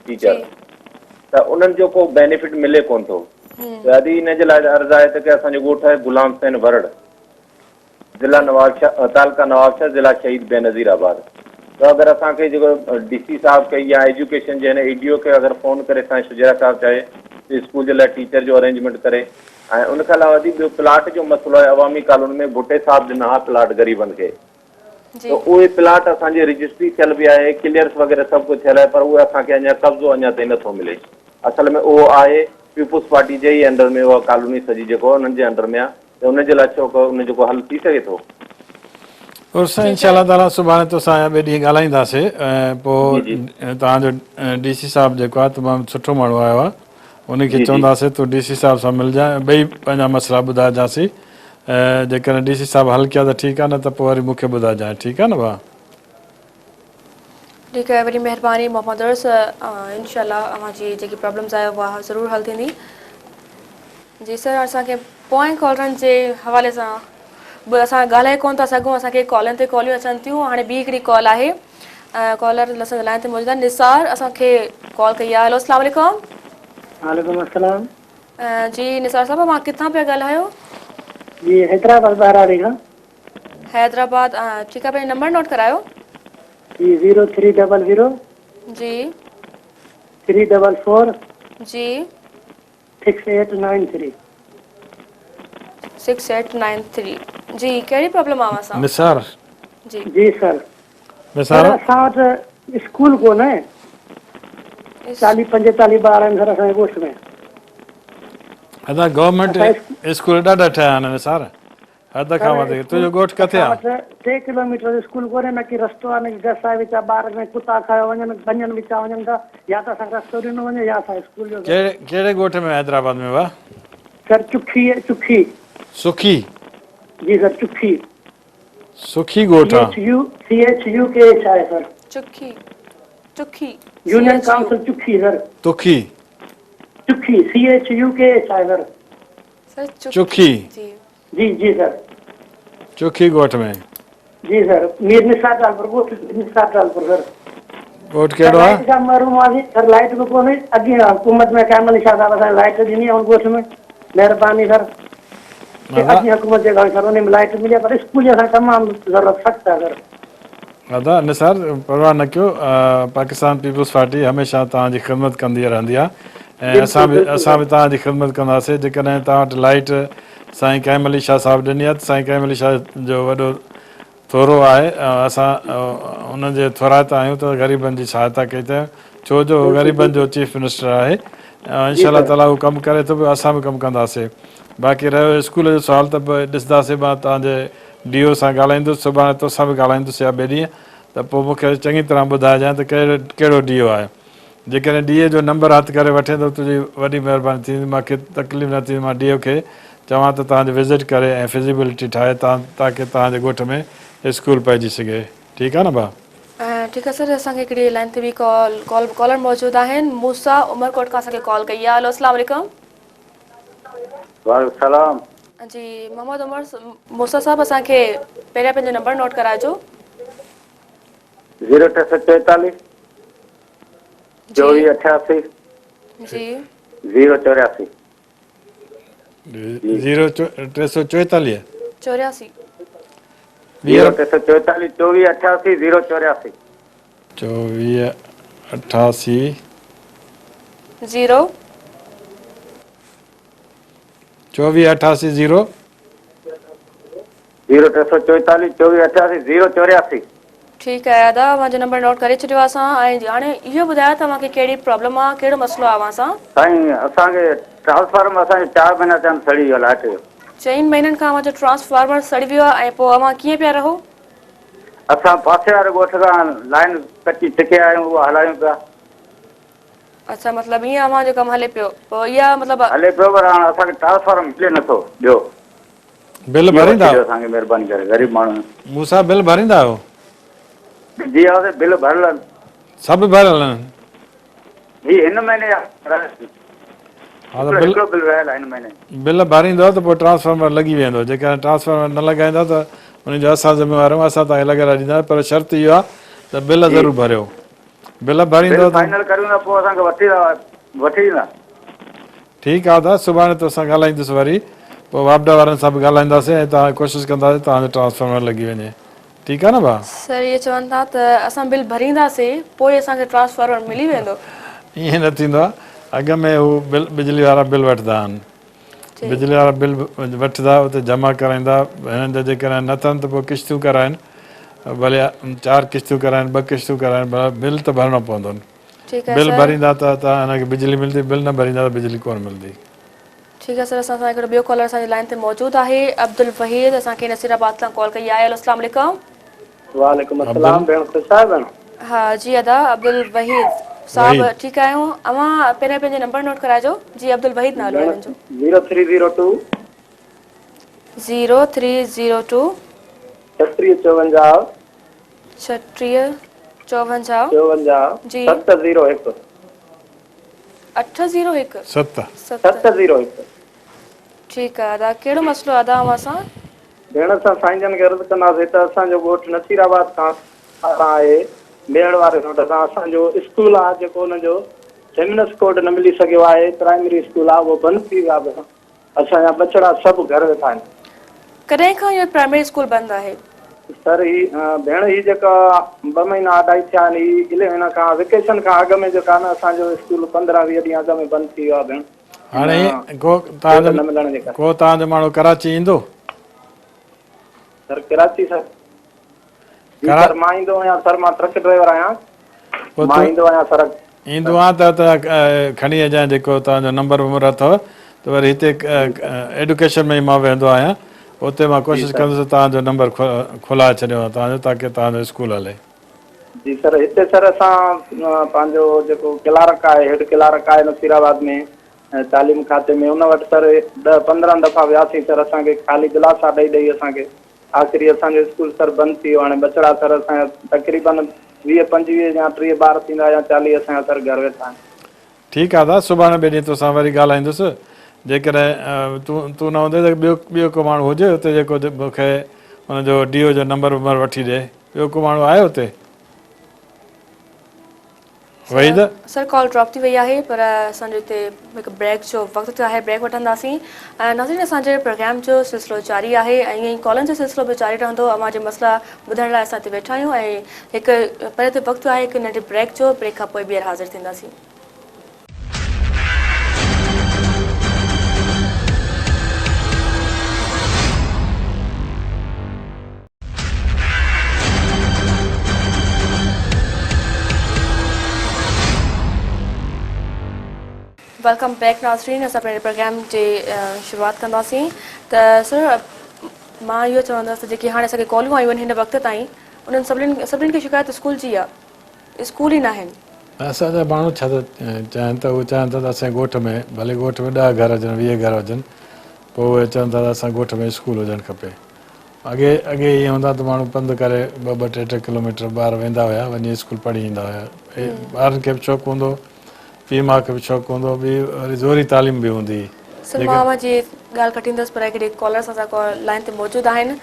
टीचर, त उन्हनि जो को बेनिफिट मिले कोन थो। त अदी इन जे लाइ अर्ज़ु आहे त की असांजो ॻोठु आहे गुलाम हुसैन वरड़, ज़िला नवाबशाह, तालुका नवाबशाह, ज़िला शहीद बेनज़ीराबाद। तो अगरि असांखे जेको DC साहिब खे या एजुकेशन जे हिन EDO खे अगरि फ़ोन करे असांजे शुजरा साहिब चाहे त स्कूल जे लाइ टीचर जो अरेंजमेंट करे। ऐं उनखां अलावा वधीक ॿियो प्लाट जो मसइलो आहे, अवामी कॉलोनी में भुटे साहिब ॾिना हुआ प्लाट ग़रीबनि खे, त उहे प्लाट असांजी रजिस्ट्री थियल बि आहे, क्लियर्स वग़ैरह सभु कुझु थियल आहे, पर उहे असांखे अञा कब्ज़ो अञा ताईं नथो मिले। असल में उहो आहे पीपुल्स पार्टी जे ई अंडर में, उहा कॉलोनी सॼी जेको आहे उन्हनि जे अंडर में आहे, त उनजे लाइ छो उन जो को हल थी सघे थो? उर्स इनशाला ताला सुभाणे तोसां ॿिए ॾींहुं ॻाल्हाईंदासीं, ऐं पोइ तव्हांजो DC साहिबु जेको आहे तमामु सुठो माण्हू आयो आहे, उनखे चवंदासीं तूं DC साहिब सां मिलजांइ, ॿई पंहिंजा मसइला ॿुधाइजांसीं। जेकॾहिं DC साहिबु हल कया त ठीकु आहे, न त पोइ वरी मूंखे ॿुधाइजांइ, ठीकु आहे न भाउ? ठीकु आहे, वॾी महिरबानी मोहम्मद उर्स। इनशाला अव्हांजी जेकी प्रॉब्लम्स आहे उहा ज़रूरु हल थींदी। जी सर, असांखे पोएं कॉलरनि जे हवाले सां असां ॻाल्हाए कोन था सघूं, असांखे कॉलनि ते कॉलियूं अचनि थियूं। हाणे ॿी हिकिड़ी कॉल आहे, कॉलर असांजे लाइन ते मौजूदु आहे, निसार असांखे कॉल कई आहे। हेलो अस्सलाम वालेकुम। वालेकुम अस्सलाम। जी निसार साहिबु, मां किथां पिया ॻाल्हायो? जी हैदराबाद बहराड़ी खां। हैदराबाद, ठीकु आहे, पंहिंजो नंबर नोट करायो। जी 0300 जी 344 जी 6893। 6893। जी कहिड़ी प्रॉब्लम आहे असां? निसार जी जी सर, निसार असां वटि स्कूल कोन्हे, 40-45 ॿार आहिनि सर असांजे ॻोठ में। अदा गवर्नमेंट स्कूल ॾाढा ठहिया आहिनि निसार, हद खां वधीक। तुंहिंजो ॻोठु किथे आहे? 3 किलोमीटर स्कूल कोन्हे, न की रस्तो आहे, न की गस आहे, विचा ॿार में कुता खायो वञनि, बनियन विचा वञनि था, या त असांखे रस्तो ॾिनो वञे या असां स्कूल जो। कहिड़े ॻोठ में हैदराबाद में वाह? सर चुखी सुखी। जी सर चुखी। सुखी ॻोठ आहे? CHUKH आहे sir. Chukhi union council Chukhi sir. तुखी चुखी CHUKH आहे सर। चुखी जी जी सर। चुखी ॻोठ में? जी सर, मीर निसार टालपुर ॻोठ, निसार टालपुर सर। ॻोठ कहिड़ो आहे? लाइट जा महरूम आहे सर, लाइट बि कोन्हे। अॻे हुकूमत में कैमल शाह साहब असांखे लाइट ॾिनी आहे उन ॻोठ में, महिरबानी सर। अॻे हुकूमत जे करे सर उन में लाइट मिली आहे, पर स्कूल जी असांखे तमामु ज़रूरत सख़्तु आहे सर। दादा निसार परवाह न कयो, पाकिस्तान पीपुल्स पार्टी हमेशह तव्हांजी ख़िदमत कंदी रहंदी आहे, ऐं असां बि तव्हांजी ख़िदमत कंदासीं। जेकॾहिं तव्हां वटि लाइट साईं कैम अली शाह साहिबु ॾिनी आहे, त साईं कैम अली शाह जो वॾो थोरो आहे, असां उनजे थोराइता आहियूं त ग़रीबनि जी सहायता कई अथऊं, छो जो ग़रीबनि जो चीफ मिनिस्टर आहे। इनशा ताला उहो कमु करे थो पियो, असां बि कमु कंदासीं। बाक़ी रहियो स्कूल जो सुवाल त ॾिसंदासीं, मां तव्हांजे DO सां ॻाल्हाईंदुसि, सुभाणे तोसां बि ॻाल्हाईंदुसि या ॿिए ॾींहुं, त पोइ मूंखे चङी तरह ॿुधाइजांइ त कहिड़ो DO आहे। जेकॾहिं DA जो नंबर हथु करे वठे थो, तुंहिंजी वॾी महिरबानी थींदी, मूंखे तकलीफ़ न थींदी, मां DO खे चवां त तव्हांजो विज़िट करे ऐं फिज़िबिलिटी ठाहे ताकी तव्हांजे ॻोठ में स्कूल पइजी सघे। ठीकु आहे न भाउ? ठीकु आहे सर, असांखे हिकिड़ी लाइन ते बि कॉलर मौजूदु आहिनि। मूसा उमरकोट खां असांखे कॉल कई आहे। हलो, अस्सलाम वालेकुम। वालेकुम सलाम जी मोहम्मद उमर मूसा साहब, असांखे पहिरियां पंहिंजो नंबर नोट कराइजो। 0344 2488 जी 084 0344 84 0344 2488 084 2488 0 2488 0 0344 2488 084। ठीकु आहे दादा, मुंहिंजो नंबर नोट करे छॾियो आहे असां। ऐं हाणे इहो ॿुधायो तव्हांखे कहिड़ी प्रॉब्लम आहे, कहिड़ो मसइलो आहे अव्हां सां? साईं असांखे ट्रांसफार्मर असांखे 4 महीना थियनि सड़ी वियो लाइट जो। 4 महीननि खां मुंहिंजो ट्रांसफार्मर सड़ी वियो आहे, ऐं पोइ अव्हां कीअं पिया रहो? असां पासे वारे ॻोठ खां लाइन कची छिके आहियूं, उहा हलायूं पिया। अच्छा, मतिलबु ईअं अव्हां जो कमु हले पियो। पोइ इहा मतिलबु हले पियो, पर हाणे असांखे ट्रांसफार्मर मिले नथो। ॿियो बिल भरींदा आहियो? असांखे महिरबानी करे, ग़रीब माण्हू। मूसा बिल भरींदा आहियो? जी हा, बिल भरियल आहिनि, सभु भरियल आहिनि। ही हिन महीने हा त हिकिड़ो बिल रहियल आहे हिन महीने। बिल भरींदो त पोइ ट्रांसफार्मर लॻी वेंदो। जेकॾहिं ट्रांसफार्मर न लॻाईंदा त उनजो असां ज़िम्मेवार आहियूं, असां तव्हांखे लॻाए ॾींदा, पर शर्त इहो आहे त बिल ज़रूरु भरियो। बिल भरींदो त फाइनल करियूं न, पोइ असांखे वठी ॾींदा। ठीकु आहे दादा, सुभाणे तोसां ॻाल्हाईंदुसि वरी, पोइ वापडा वारनि सां बि ॻाल्हाईंदासीं ऐं तव्हां कोशिशि कंदासीं तव्हांजो ट्रांसफार्मर लॻी वञे। ठीकु आहे न भाउ? सर इहे चवनि था त असां बिल भरींदासीं, पोइ असांखे ट्रांसफार्मर मिली वेंदो। ईअं न थींदो आहे। अॻ में हू बिजली वारा बिल वठंदा आहिनि, बिजली वारा बिल वठंदा, उते जमा कराईंदा। हिननि जा जेकॾहिं न थियनि त पोइ किश्तियूं कराइनि, भले 4 किश्तियूं कराइनि, 2 किश्तियूं कराइनि, बिल त भरिणो पवंदो। बिल भरींदा त तव्हां हिनखे बिजली मिलंदी, बिल न भरींदा त बिजली कोन मिलंदी। ठीकु आहे सर, असां सां हिकिड़ो ॿियो कॉलर असांजी लाइन ते मौजूदु आहे। अब्दुल वहीद असांखे नसीराबाद खां कॉल कई आहे। अस्सलाम वालेकुम। वालेकुम अस्सलाम भेण, ख़ुशि आहियो भेण? हा जी अदा, अब्दुल वहीद साहब ठीकु आहियूं। अव्हां पहिरियां पंहिंजो नंबर नोट कराइजो। जी अब्दुल वहीद नालो आहे हिनजो। 0302 0302 3654 3654 जी 701 801 701। ठीकु आहे अदा, कहिड़ो मसइलो अदा अव्हां सां? भेण असां साईं जन खे अर्ज़ु कंदासीं त असांजो ॻोठु नसीराबाद खां आहे मेड़ वारे रोड खां असांजो स्कूल आहे जेको हुनजो जेमिनस कोड न मिली सघियो आहे, प्राइमरी स्कूल आहे, उहो बंदि थी वियो आहे। असांजा बचड़ा सभु घर वेठा आहिनि। कॾहिं खां इहो प्राइमरी स्कूल बंदि आहे? सर ही भेण ही जेका 2 महीना अढाई थिया आहिनि, ही 11 खां वेकेशन खां अॻु में जेका न असांजो स्कूल 15-20 ॾींहं अॻु में बंदि थी वियो आहे भेण। हाणे को तव्हांजो माण्हू कराची ईंदो? सर कराची सर सर मां ईंदो आहियां सर, मां ट्रक ड्राइवर आहियां, मां ईंदो आहियां सर। ईंदो आहे त खणी अचां जेको तव्हांजो नंबर वंबर अथव, त वरी हिते एडुकेशन में ई मां वेंदो आहियां, उते मां कोशिशि कंदुसि तव्हांजो नंबर खोलाए छॾियो तव्हांजो, ताकी तव्हांजो स्कूल हले। जी सर, हिते सर असां पंहिंजो जेको क्लार्क आहे, हेड क्लार्क आहे नसीराबाद में तालीम खाते में, उन वटि सर 10-15 दफ़ा वियासीं सर, असांखे ख़ाली दिलासा ॾेई असांखे आख़िरी असांजो स्कूल सर बंदि थी वियो। हाणे बचड़ा सर असांजा तक़रीबन 20-25 या 30 ॿार थींदा या 40 असांजा सर घर वेठा आहिनि। ठीकु आहे दादा, सुभाणे ॿिए ॾींहं तोसां वरी ॻाल्हाईंदुसि। जेकॾहिं तूं न हूंदे त ॿियो को माण्हू हुजे हुते जेको मूंखे हुनजो DO जो नंबर वंबर वठी ॾिए। ॿियो को माण्हू आहे हुते? वहीद सर कॉल ड्रॉप थी वई आहे, पर असांजो हिते हिकु ब्रेक जो वक़्तु थियो आहे, ब्रेक वठंदासीं। ऐं नाज़रीन, असांजे प्रोग्राम जो सिलसिलो जारी आहे ऐं ईअं ई कॉलनि जो सिलसिलो बि जारी रहंदो। अव्हां जे मसइला ॿुधण लाइ असां हिते वेठा आहियूं ऐं हिकु पर हिते वक़्तु आहे हिकु नंढे ब्रेक जो। ब्रेक खां पोइ ॿीहर हाज़िर थींदासीं। वेलकम बैक नाज़रीन, असां पंहिंजे प्रोग्राम जी शुरूआति कंदासीं। त सर मां इहो चवंदसि जेकी हाणे असांखे कॉलियूं आयूं आहिनि हिन वक़्त ताईं, उन्हनि सभिनीनि खे शिकायत स्कूल जी आहे, स्कूल ई न आहिनि। असांजा माण्हू छा त चाहिनि त उहे चाहिनि था त असांजे ॻोठ में भले ॻोठ में 10 घर हुजनि 20 घर हुजनि, पोइ उहे चवनि था त असां ॻोठ में स्कूल हुजणु खपे। अॻे ईअं हूंदा त माण्हू पंधु करे 2-2, 3-3 किलोमीटर ॿार वेंदा हुया, वञी स्कूल पढ़ी ईंदा हुया। ॿारनि खे बि शौक़ु हूंदो, पीउ माउ खे बि शौक़ु हूंदो, ॿी वरी ज़ोरी तालीम बि हूंदी। सर मां जी ॻाल्हि कटींदसि, पर हिकिड़े कॉलर्स असां लाइन ते मौजूदु आहिनि।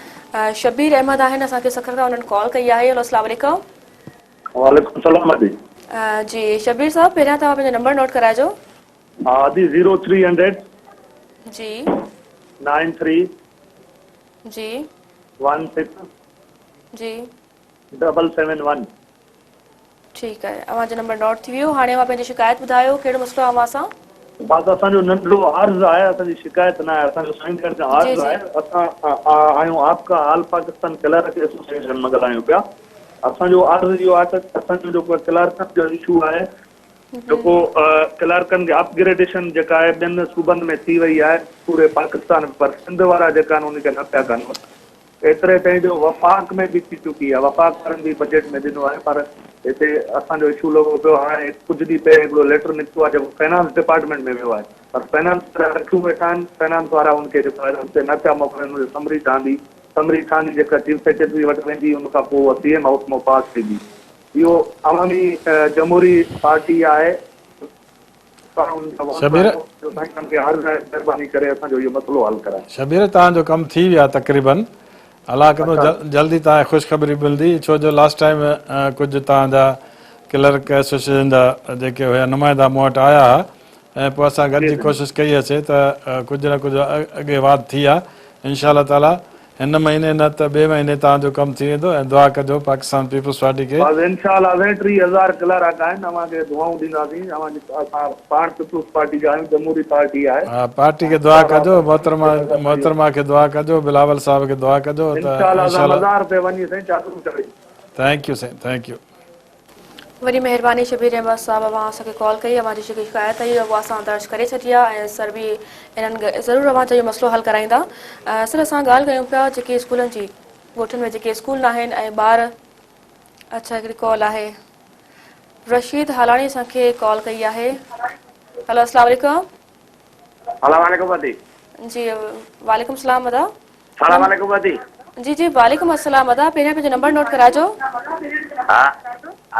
शबीर अहमद आहिनि, असांखे सखर खां उन्हनि कॉल कई आहे। हेलो, अस्सलाम वालेकुम। वालेकुम सलाम आदि। जी शबीर साहब, पहिरियां तव्हां पंहिंजो नंबर नोट कराइजो। आदि 0300 जी 93 जी 16 जी 771। ठीकु आहे, अव्हांजो नंबर नोट थी वियो। हाणे मां पंहिंजी शिकायत ॿुधायो, कहिड़ो मसइलो आहे अव्हां सां? बस असांजो नंढड़ो अर्ज़ आहे, असांजी शिकायत न आहे, असांजो साइन करण जो जी अर्ज़ जी आहे। असां आहियूं आपका आल पाकिस्तान क्लर्क एसोसिएशन मां ॻाल्हायूं पिया। असांजो अर्ज़ इहो आहे त असांजो जेको क्लर्कनि जो इशू आहे, जेको क्लर्कनि खे अपग्रेडेशन जेका आहे ॿियनि सूबनि में थी वई आहे पूरे पाकिस्तान में, पर सिंध वारा जेका आहिनि उनखे न पिया कनि। एतिरे ताईं जो वफ़ाक़ में बि थी चुकी आहे, वफ़ाक़ वारनि बि बजट में ॾिनो आहे, पर हिते असांजो इशू लॻो पियो। हाणे कुझु ॾींहं पहिरियों हिकिड़ो लेटर निकितो आहे जेको फाइनेंस डिपार्टमेंट में वियो आहे, पर फाइनेंस वारा रखियूं वेठा आहिनि। फाइनेंस वारा उनखे जेको आहे हुते न पिया मोकिलनि। उनजी समरी ठहंदी जेका चीफ सेक्रेटरी वटि वेंदी, उन खां पोइ CM हाउस मां पास थींदी। इहो अवामी जमहूरी पार्टी आहे। महिरबानी करे असांजो इहो मसइलो हल कराए। शबीर, तव्हांजो कमु थी वियो आहे तक़रीबन। अलाह कंदो जल्दी तव्हांखे ख़ुशख़बरी मिलंदी, छो जो लास्ट टाइम कुझु तव्हांजा क्लर्क एसोसिएशन जा जेके हुया नुमाइंदा मूं वटि आया हुआ, ऐं पोइ असां गॾिजी कोशिशि कई अचे त कुझु न कुझु अॻे वाध थी आहे। इंशा अल्लाह ताला हिन महीने न त ॿिए महीने तव्हांजो कमु थी वेंदो। ऐं दुआ कजो पाकिस्तान पीपल्स पार्टी खे। इंशा अल्लाह 30,000 क्लर्क आहिनि, तव्हांखे दुआऊं ॾींदासीं। असां पाण पीपल्स पार्टी जा आहियूं, जमहूरी पार्टी आहे। हा, पार्टी खे दुआ कजो, मोहतरमा खे दुआ कजो, बिलावल साहब खे दुआ कजो त थैंक यू साईं, थैंक यू। वरी महिरबानी शबीर अहमद साहब, अव्हां असांखे कॉल कई, अव्हांजी जेकी शिकायत आई उहा असां दर्ज करे छॾी आहे, ऐं सर बि इन्हनि ज़रूरु अव्हांजो इहो मसइलो हल कराईंदा। सर, असां ॻाल्हि कयूं पिया जेके स्कूलनि जी, ॻोठनि में जेके स्कूल न आहिनि ऐं ॿार। अच्छा, हिकिड़ी कॉल आहे, रशीद हालाणी असांखे कॉल कई आहे। हेलो, अस्सलाम वालेकुम। अस्सलाम वालेकुम अदी। जी वालेकुम सलाम अदा। सलाम वालेकुम अदी। जी जी वालेकुम अस्सलाम अदा। पहिरियां पंहिंजो नंबर नोट कराइजो। हा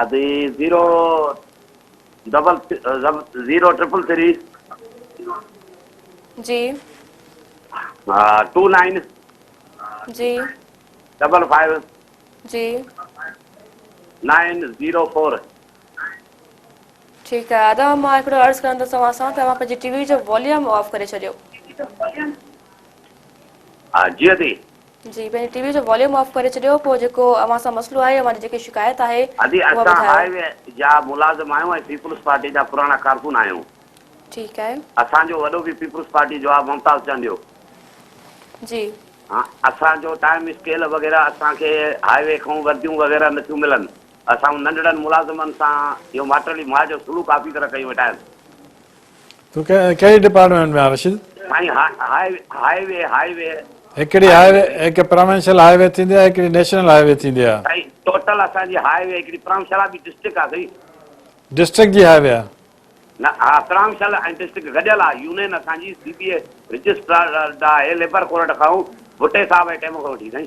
अदी 033 जी 29 जी 55 जी 904। ठीकु आहे अदा, मां हिकिड़ो अर्ज़ु कंदसि तव्हां सां, तव्हां पंहिंजी टीवी जो वॉल्यूम ऑफ करे छॾियो। हा जी अदी। जी, पंहिंजी टीवी जो वॉल्यूम ऑफ करे छॾियो। पोइ जेको अव्हां सां मसइलो आहे, अव्हांजी जेकी शिकायत आहे अदी, असां हाईवे जा मुलाज़िम आहियूं ऐं पीपल्स पार्टी जा पुराणा कारकुन आहियूं। ठीकु आहे। असांजो वॾो बि पीपल्स पार्टी जो आहे, मुमताज़ चंदियो। जी हा, असांजो टाइम स्केल वग़ैरह असांखे हाईवे खां वर्दियूं वग़ैरह नथियूं मिलनि। असां नंढड़नि मुलाज़िमनि सां इहो माटली मां जो सुलूक काफ़ी तरह कयूं वेठा आहिनि। तूं कहिड़ी डिपार्टमेंट में आहे रशीद? साईं हाईवे हिकिड़ी हाईवे, हिकु प्रोविंशियल हाईवे थींदी आहे, हिकिड़ी नेशनल हाईवे थींदी आहे। साईं टोटल असांजी हाईवे हिकिड़ी प्रमशाला बि डिस्ट्रिक्ट आहे साईं। डिस्ट्रिक्ट जी हाईवे आहे न? हा, प्रमशाला ऐं डिस्ट्रिक्ट गॾियल आहे। यूनियन असांजी CBA रजिस्ट्रार आहे लेबर कोर्ट खां भुटे साहब जे टाइम खां वठी साईं।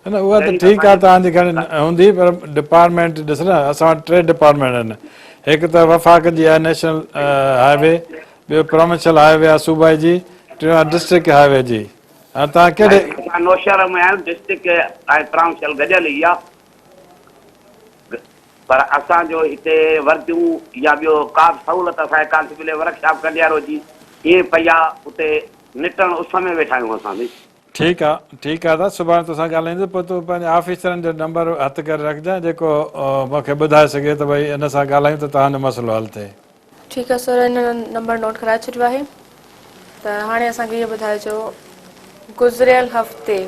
न, उहा त ठीकु आहे, तव्हांजी खणी हूंदी, पर डिपार्टमेंट ॾिस न, असां वटि 3 डिपार्टमेंट आहिनि। हिकु त वफ़ाक़ जी आहे नेशनल हाईवे, ॿियो प्रोविंशियल हाईवे आहे सूबाई जी, टियों आहे डिस्ट्रिक्ट हाईवे जी। हाणे तव्हां कहिड़े? नौशहर में आहियूं, डिस्ट्रिक्ट ऐं प्रमशाल गॾियल ई आहे, पर असांजो हिते वर्दियूं या ॿियो का बि सहूलियत असांजे कान थी मिले। वर्कशॉप कंडियारो जी ईअं पई आहे, उते निटण उस में वेठा आहियूं असां बि। ठीकु आहे, ठीकु आहे, त सुभाणे तोसां ॻाल्हाईंदो। पोइ तूं पंहिंजे ऑफिसरनि जो नंबर हथु करे रखजांइ, जेको मूंखे ॿुधाए सघे त भई हिन सां ॻाल्हायूं त तव्हांजो मसइलो हल थिए। ठीकु आहे सर, हिन नंबर नोट कराए छॾियो आहे। त हाणे असांखे इहो ॿुधाइजो, गुज़िरियल हफ़्ते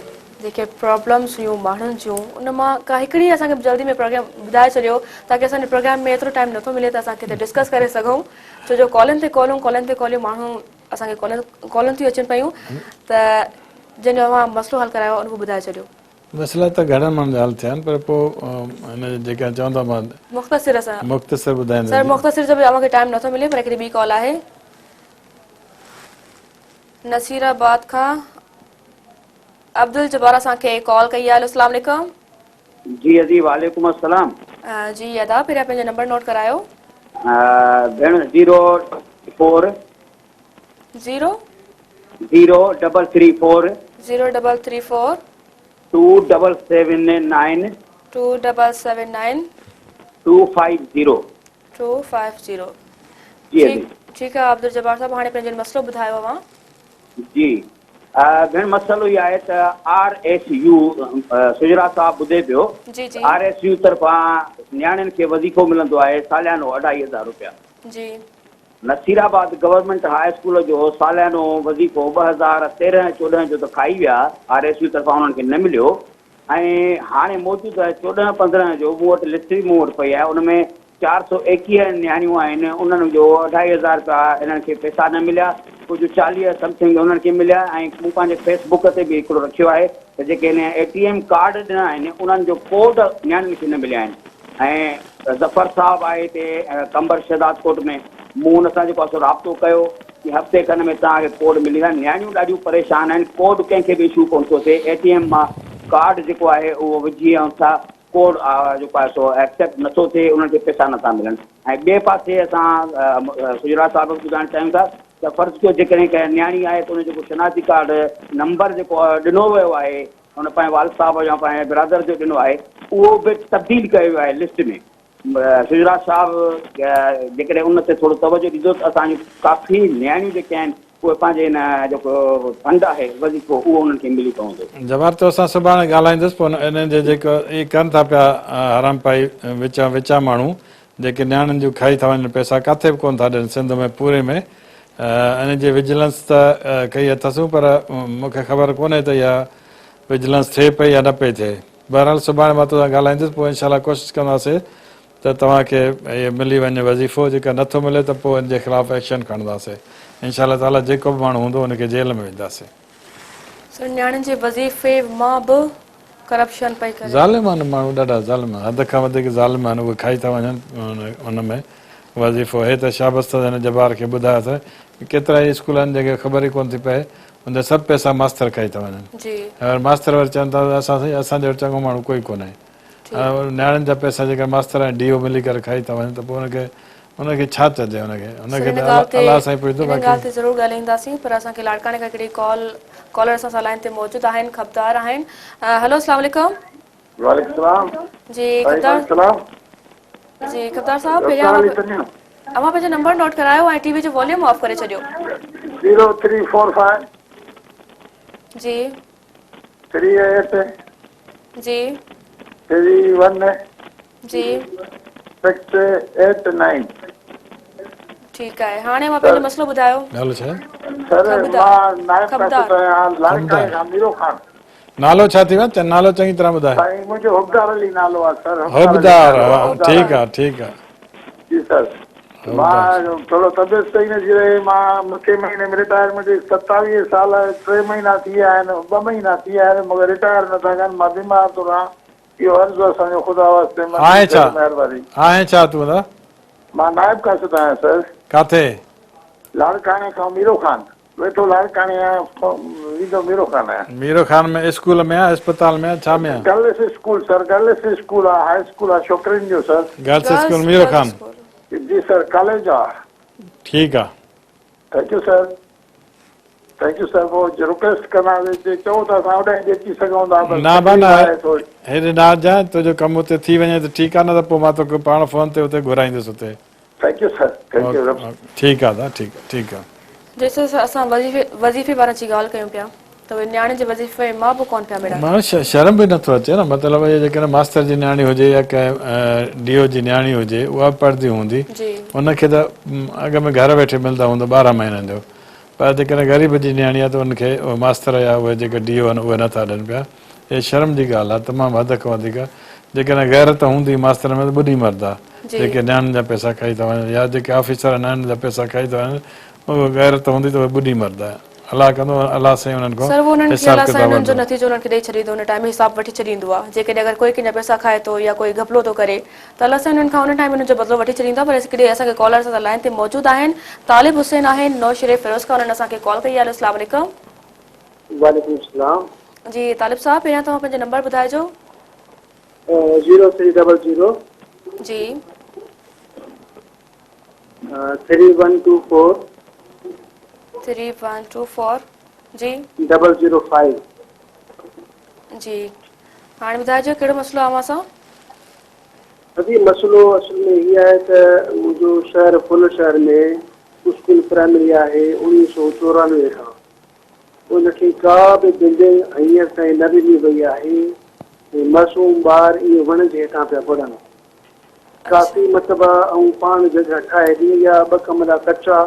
जेके प्रॉब्लम्स हुयूं माण्हुनि जूं, उन मां का हिकिड़ी असांखे जल्दी में प्रोग्राम ॿुधाए छॾियो, ताकी असांजे प्रोग्राम में एतिरो टाइम नथो मिले त असां किथे डिस्कस करे सघूं। छो जो कॉलनि ते कॉलियूं माण्हू असांखे कॉलनि थियूं अचनि पियूं, त जंहिंजो अव्हां मसइलो हल करायो उनखे ॿुधाए छॾियो। मसइला त घणनि माण्हुनि जा हल थिया आहिनि, पर पोइ हिन जेका चवंदा मां मुख़्तसिर सां ॿुधाईंदुमि। सर, मुख़्तसिर जो बि अव्हांखे टाइम नथो मिले, पर हिकिड़ी ॿी कॉल आहे। नसीराबाद खां अब्दुल जब्बार असांखे कॉल कई आहे। अस्सलाम वालेकुम। जी अजी वालेकुम अस्सलाम। जी अदा पहिरियां पंहिंजो नंबर नोट करायो। भेण 0 0 0 034 2779 2779 250। 250। जी अजी ठीक आहे अब्दुल जब्बार साहब, हाणे पंहिंजो मसलो ॿुधायो अवां। जी भेण मसइलो इहो आहे त RSU सुजरा साहब ॿुधे पियो। जी जी RSU तरफ़ां नियाणियुनि खे वज़ीफ़ो मिलंदो आहे सालियानो 2500 रुपया। जी नसीराबाद गवर्नमेंट हाई स्कूल जो सालियानो वज़ीफ़ो 2013-14 जो त खाई विया, RSU तरफ़ां उन्हनि खे न मिलियो। ऐं हाणे मौजूदु 14-15 जो मूं वटि लिस्ट बि मूं वटि पई आहे, उन में 421 नियाणियूं आहिनि, उन्हनि जो 2500 रुपया इन्हनि खे पैसा न मिलिया। कुझु 40 समथिंग उन्हनि खे मिलिया। ऐं मूं पंहिंजे फेसबुक ते बि हिकिड़ो रखियो आहे त जेके हिन ATM कार्ड ॾिना आहिनि उन्हनि जो कोड नियाणियुनि खे न मिलिया आहिनि। ऐं ज़फ़र साहब आहे हिते कंबर शहदादकोट में, मूं हुन सां जेको आहे राब्तो कयो कि हफ़्ते खनि में तव्हांखे कोड मिली वेंदा। नियाणियूं ॾाढियूं परेशान आहिनि, कोड कंहिंखे बि इशू कोन थो थिए। ATM मां कार्ड जेको आहे उहो विझी ऐं छा कोड जेको आहे सो एक्सेप्ट नथो थिए, उन्हनि खे पैसा नथा मिलनि। ऐं ॿिए पासे असां सुजरा साहब ॿुधाइणु चाहियूं था त फ़र्ज़ु कयो जेकॾहिं कंहिं नियाणी आहे त उन जेको शनाख़ती कार्ड नंबर जेको ॾिनो वियो आहे हुन पंहिंजे वालिद साहब या पंहिंजे ब्रदर जो ॾिनो आहे, उहो बि तब्दील कयो वियो आहे लिस्ट में। सुजरा साहब जेकॾहिं उन ते थोरो तवजो ॾींदो त असांजी काफ़ी नियाणियूं जेके आहिनि उहे पंहिंजे हिन जेको फंड आहे वज़ीफ़ो उहो उन्हनि खे मिली पवंदो। जवाब तो असां सुभाणे ॻाल्हाईंदुसि, पोइ इन्हनि जे जेको इहे कनि था पिया हराम पाई विचा माण्हू जेके नियाणियुनि जूं खाई था वञनि पैसा, किथे बि कोन था ॾियनि सिंध में पूरे में। इन जी विजिलेंस त कई अथसि, पर मूंखे ख़बर कोन्हे त इहा विजिलेंस थिए पई या न पई थिए। बहरहाल सुभाणे मां तोसां ॻाल्हाईंदुसि, पोइ इनशाला कोशिशि कंदासीं त तव्हांखे इहे मिली वञे वज़ीफ़ो। जेका नथो मिले त पोइ इन जे ख़िलाफ़ु एक्शन खणंदासीं इनशा ताला। जेको बि माण्हू हूंदो उनखे जेल में विझंदासीं। नियाणियुनि जे वज़ीफ़े मां बि करप्शन पई करे। ज़ालिम आहिनि माण्हू, ॾाढा ज़ालिम, हद खां वधीक ज़ालिम आहिनि। उहे खाई था वञनि उन में वज़ीफ़ो। हे त शाबस त हिन जबार खे ॿुधायो अथई केतिरा ई स्कूल आहिनि जेके ख़बर ई कोन थी पए, उन सभु पैसा मास्तर खाई था वञनि। अगरि मास्तर वरी चवनि था असांजे वटि चङो माण्हू कोई कोन्हे। नियाणियुनि जा पैसा जेका मास्तर ऐं DO मिली करे खाई था वञनि त पोइ उनखे छा चइजे? उनखे अलाह सां ई पुछंदो। इन ॻाल्हि ते ज़रूरु ॻाल्हाईंदासीं, पर असांखे लाड़काने खां हिकिड़ी कॉलर असां सां लाइन ते मौजूदु आहिनि, ख़बरदार आहिनि। हेलो अस्सलाम वालेकुम। वालेकुम सलाम। जी ख़बरदार साहब, पहिरियां अवां पंहिंजो नंबर नोट करायो ऐं TV जो वॉल्यूम ऑफ करे छॾियो। 0345 जी 38 जी 31 जी 689। ठीकु आहे, हाणे मां पंहिंजो मसलो ॿुधायो। नालो छा आहे? सर मां नायब कासिफ़ आहियां, लाड़काने खां मीरो खान। नालो छा थी वियो? नालो चङी तरह ॿुधाए। साईं मुंहिंजो हुबदार अली नालो आहे सर। हुबदार, ठीकु आहे ठीकु आहे। जी सर, मां थोरो तबियत सही न थी रहे। मां मूंखे महीने में रिटायरमेंट 27 साल 3 महीना थी विया आहिनि, 2 महीना थी विया आहिनि, मगर रिटायर नथा कनि। मां बीमार थो रहां। इहो अर्ज़ु असांजो ख़ुदा वास्ते महिरबानी। आहे छा तूं? मां नायब कासिफ़ आहियां सर। किथे? लाड़काने खां मीरो खान वेठो। लाड़काने मीरो खान आहियां। मीरो खान में स्कूल में आहे, अस्पताल में आहे, छा में आहे? Girls school sir, girls school आहे, हाई स्कूल आहे छोकिरियुनि जो sir. Girls school Miro Khan? जी सर, कॉलेज आहे। ठीकु आहे, thank you sir, thank you sir. पोइ रिक्वेस्ट कंदासीं, चओ त असां होॾे अची सघूं था। हेॾे न अजांइ, तुंहिंजो कमु हुते थी वञे त ठीकु आहे, न त पोइ मां तोखे पाण फ़ोन ते हुते घुराईंदुसि हुते। Thank you sir, thank U. ठीकु आहे, ठीकु आहे, ठीकु आहे। जेसि असां वज़ीफ़े बारे जी ॻाल्हि कयूं पिया त उहे नियाणे जे वज़ीफ़े मां बि कोन पिया मिलनि। मां शर्म बि नथो अचे न। मतिलबु इहे जेकॾहिं मास्तर जी नियाणी हुजे या कंहिं DO जी नियाणी हुजे, उहा पढ़ंदी हूंदी, उनखे त अॻ में घर वेठे मिलंदा हूंदा 12 महीननि जो। पर जेकॾहिं ग़रीब जी नियाणी आहे त उनखे उहे मास्तर या उहे जेके DO आहिनि उहे नथा ॾियनि पिया। इहे शर्म जी ॻाल्हि आहे, तमामु हद खां वधीक। जेकॾहिं गैरत हूंदी मास्तर में त ॿुधी मरदा जेके नियाणियुनि जा पैसा खाई था वञनि, या जेके ऑफिसर नियाणियुनि जा पैसा खाई था वञनि, उहे गैरत हूंदी त उहे ॿुधी मरदा। अलाह कंदो अलाह साईं उन्हनि खां सर वो उन्हनि खे हिसाब अलाह साईं किताब उन्हनि जो वठंदो। नतीजो उन्हनि खे ॾेई छॾींदो, उन टाइम हिसाब वठी छॾींदो आहे। जेकॾहिं अगरि कोई कंहिंजा पैसा खाए थो या कोई घपलो थो करे त अलाह साईं उन्हनि खां उन टाइम उनजो बदिलो वठी छॾींदो आहे। पर हिकिड़े असांखे कॉलर सां लाइन ते मौजूदु आहिनि, तालिब हुसैन आहिनि नौशरे फिरोज़ खां, उन्हनि असांखे कॉल कई आहे। अस्सलाम वालेकुम। वालेकुम सलाम। जी तालिब साहब, पहिरियां तव्हां पंहिंजो नंबर ॿुधाइजो। 0300 जी 3124 3124 जी 005। जी हाणे ॿुधाइजो कहिड़ो मसइलो आहे अव्हां सां? अभी मसलो असल में ये है कि मुझे शहर फुल शहर में स्कूल प्राइमरी है 1994 का उनकी का भी बिल्डिंग हींअर ताईं न ॾिनी वई आहे। मासूम ॿार इहे वण जे हेठां पिया पढ़नि। काफ़ी मतिलबु ऐं पाण जॻह ठाहे ॾिनी या 2 कमरा कचा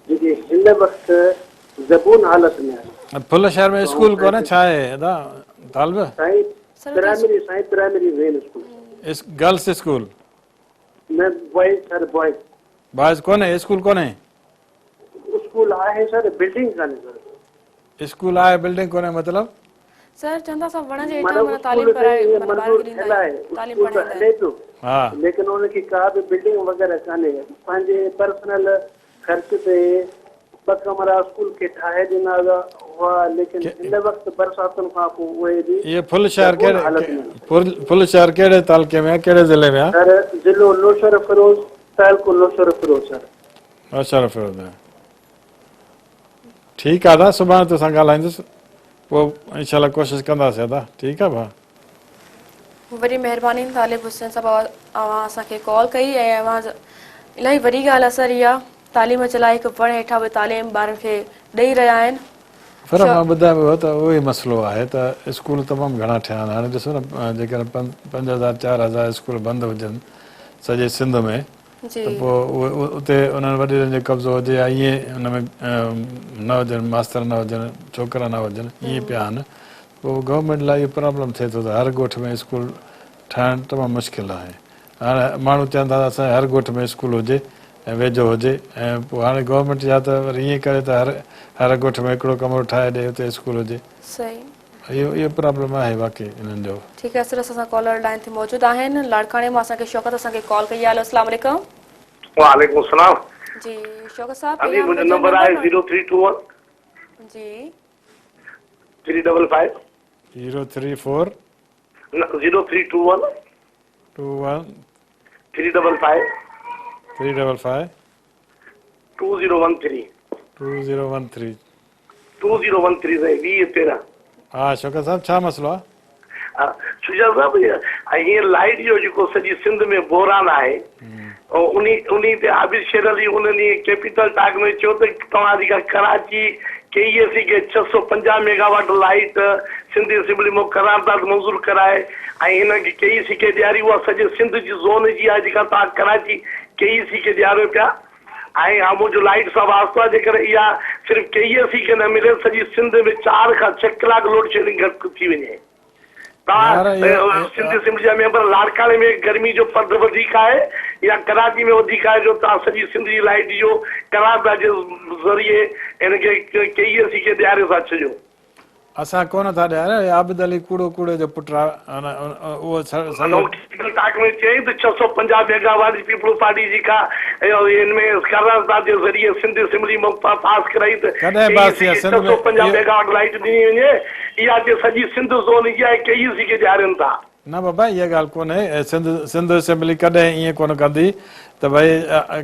जेके हिन वक़्तु ज़बून हालत में आहिनि। फुल शहर में स्कूल कोन्हे छा आहे अदा तालिब? साईं प्राइमरी वेन स्कूल गर्ल्स स्कूल न बॉयज़ सर बॉयज़ कोन्हे स्कूल कोन्हे? स्कूल आहे सर, बिल्डिंग कान्हे सर। स्कूल आहे बिल्डिंग कोन्हे मतलब? सर चवंदा असां वण जे हेठां माना तालीम कराए ॿारनि खे ॾींदा आहियूं, तालीम पढ़ाईंदा आहियूं। हाँ लेकिन उनकी का भी बिल्डिंग वगैरह कान्हे। पंहिंजे पर्सनल ख़र्च ते 2 कमरा स्कूल के ठाहे ॾिना हुआ, लेकिन हिन वक़्तु बरसातुनि खां पोइ उहे बि ये फुल शहर ज़बून हालत में केड़े फुल शहर केड़े तालुके में केड़े ज़िले में? सर ज़िलो नौशहर फिरोज, तालुको नौशहर फिरोज सर। नौशहर फिरोज में। ठीक आहे दा सुभाणे तोसां ॻाल्हाईंदुसि पोइ इंशाल्लाह कोशिशि कंदासीं अदा। ठीकु आहे भाउ, वॾी महिरबानी तालिब हुसैन साहब, अव्हां असांखे कॉल कई ऐं अव्हां इलाही वॾी ॻाल्हि असर इहा तालीम जे लाइ हिकु वण हेठां उहे तालीम ॿारनि खे ॾेई रहिया आहिनि। पर मां ॿुधायो पियो त उहो ई मसइलो आहे त स्कूल तमामु घणा ठहिया आहिनि। हाणे ॾिसो न जेकॾहिं 5,000 4,000 स्कूल बंदि हुजनि सॼे सिंध में जी त पोइ उते उन्हनि वॾेरनि जो कब्ज़ो हुजे या ईअं उन में न हुजनि, मास्तर न हुजनि, छोकिरा न हुजनि, ईअं पिया आहिनि। पोइ गवर्नमेंट लाइ इहो प्रॉब्लम थिए थो त हर ॻोठ में स्कूल ठाहिणु तमामु मुश्किल आहे। हाणे माण्हू चवनि था असांजे हर ॻोठ में स्कूल हुजे ऐं वेझो हुजे, ऐं पोइ हाणे गवर्नमेंट या त वरी ईअं करे त हर ॻोठ में हिकिड़ो कमरो ठाहे ॾे हुते स्कूल हुजे। सही, इहो प्रॉब्लम आहे वाक़ई इन्हनि जो। ठीकु आहे सर, असां कॉलर लाइन ते मौजूदु आहिनि। लाड़काणे मां असांखे शौकत असांखे कॉल कई आहे। अस्सलाम वालेकुम। वालेकुम सलाम। जी शौकत साहब, अभी मुझे नंबर आहे 0321 जी 355 034 0321 21 355 355 2013 2013 2013 से 2013। हा शौकत साहब छा मसइलो आहे? सुजाल साहब हीअं लाइट जो जेको सॼी सिंध में बोरान आहे उन ते आबिद शेर अली उन ॾींहुं कैपिटल टाक में चयो त तव्हां जेका कराची KEC खे 650 मेगावाट लाइट सिंधी असेंबली में करारदाद मंज़ूर कराए ऐं हिन खे KEC खे ॾियारी। उहा सॼे सिंध जी ज़ोन जी आहे जेका तव्हां कराची KEC खे ॾियारियो पिया। ऐं साम्हूं जो लाइट सां वास्तो आहे जेकर इहा सिर्फ़ु KEC खे न मिले सॼी सिंध में 4 खां 6 कलाक लोड शेडिंग घटि थी वञे। तव्हां सिंधी असेंबली जा मेंबर लाड़काणे में गर्मी जो पर्द वधीक आहे या कराची में वधीक आहे जो तव्हां सॼी सिंध जी लाइट जो करारदाद जे ज़रिए हिनखे KEC खे ॾियारे था छॾियो? असां कोन था ॾियारियो, आबिद अली कूड़े जो पुटु आहे उहो टाक में चई त 650 मेगावाट पीपल्स पार्टी जेका हिनमें करारदाद जे ज़रिए सिंधी असेंबली में पास कराई त 650 मेगावाट लाइट ॾिनी वञे। इहा जे सॼी सिंध ज़ोन जी आहे KEC खे ॾियारनि था। न बाबा इहा ॻाल्हि कोन्हे। सिंध असेंबली कॾहिं ईअं कोन कंदी त भई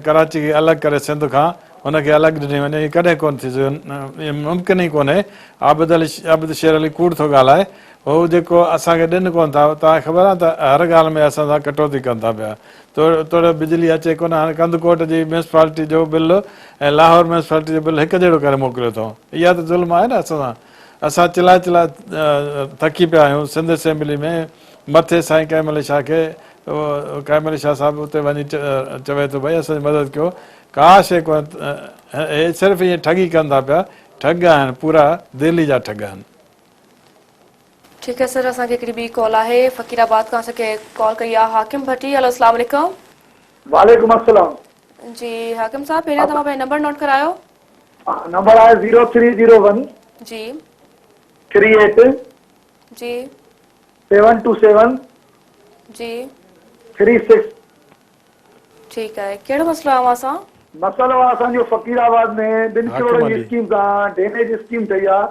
कराची खे अलॻि करे सिंध खां हुनखे अलॻि ॾिनी वञे, इहा कॾहिं कोन्ह थी सघे, मुमकिन ई कोन्हे। आबिद शेर अली कूड़ थो ॻाल्हाए। हू जेको असांखे ॾिन कोन था, तव्हांखे ख़बर आहे त हर ॻाल्हि में असां सां कटौती कनि था पिया। तोड़े बिजली अचे कोन। हाणे कंदकोट जी म्यूनिसिपालिटी जो बिल ऐं लाहौर म्यूनिसिपालिटी जो बिल हिकु जहिड़ो करे मोकिलियो अथऊं। इहा त ज़ुल्म आहे न असां सां। असां चिलाए थकी पिया आहियूं सिंध असेंबली में। मथे साईं कैम अली शाह खे कैम अली शाह साहिबु उते वञी चवे थो भई असांजी मदद कयो। का शइ कोन, हे सिर्फ़ु ईअं ठगी कनि था पिया। ठग आहिनि, पूरा दिल्ली जा ठग आहिनि। ठीकु आहे सर, असांखे हिकिड़ी ॿी कॉल आहे फ़कीराबाद खां। असांखे कॉल कई आहे हाकिम भट्टी। हलो अस्सलाम वालेकुम। वालेकुम अस्सलाम। जी हाकिम साहब, पहिरियां तव्हां पंहिंजो नंबर नोट करायो। नंबर आहे 0301 जी 38 जी 727 जी 36। ठीकु आहे, कहिड़ो मसइलो आहे अव्हां सां? मसइलो आहे असांजो फ़क़ीराबाद में 2 करोड़ जी स्कीम सां ड्रेनेज स्कीम ठही आहे,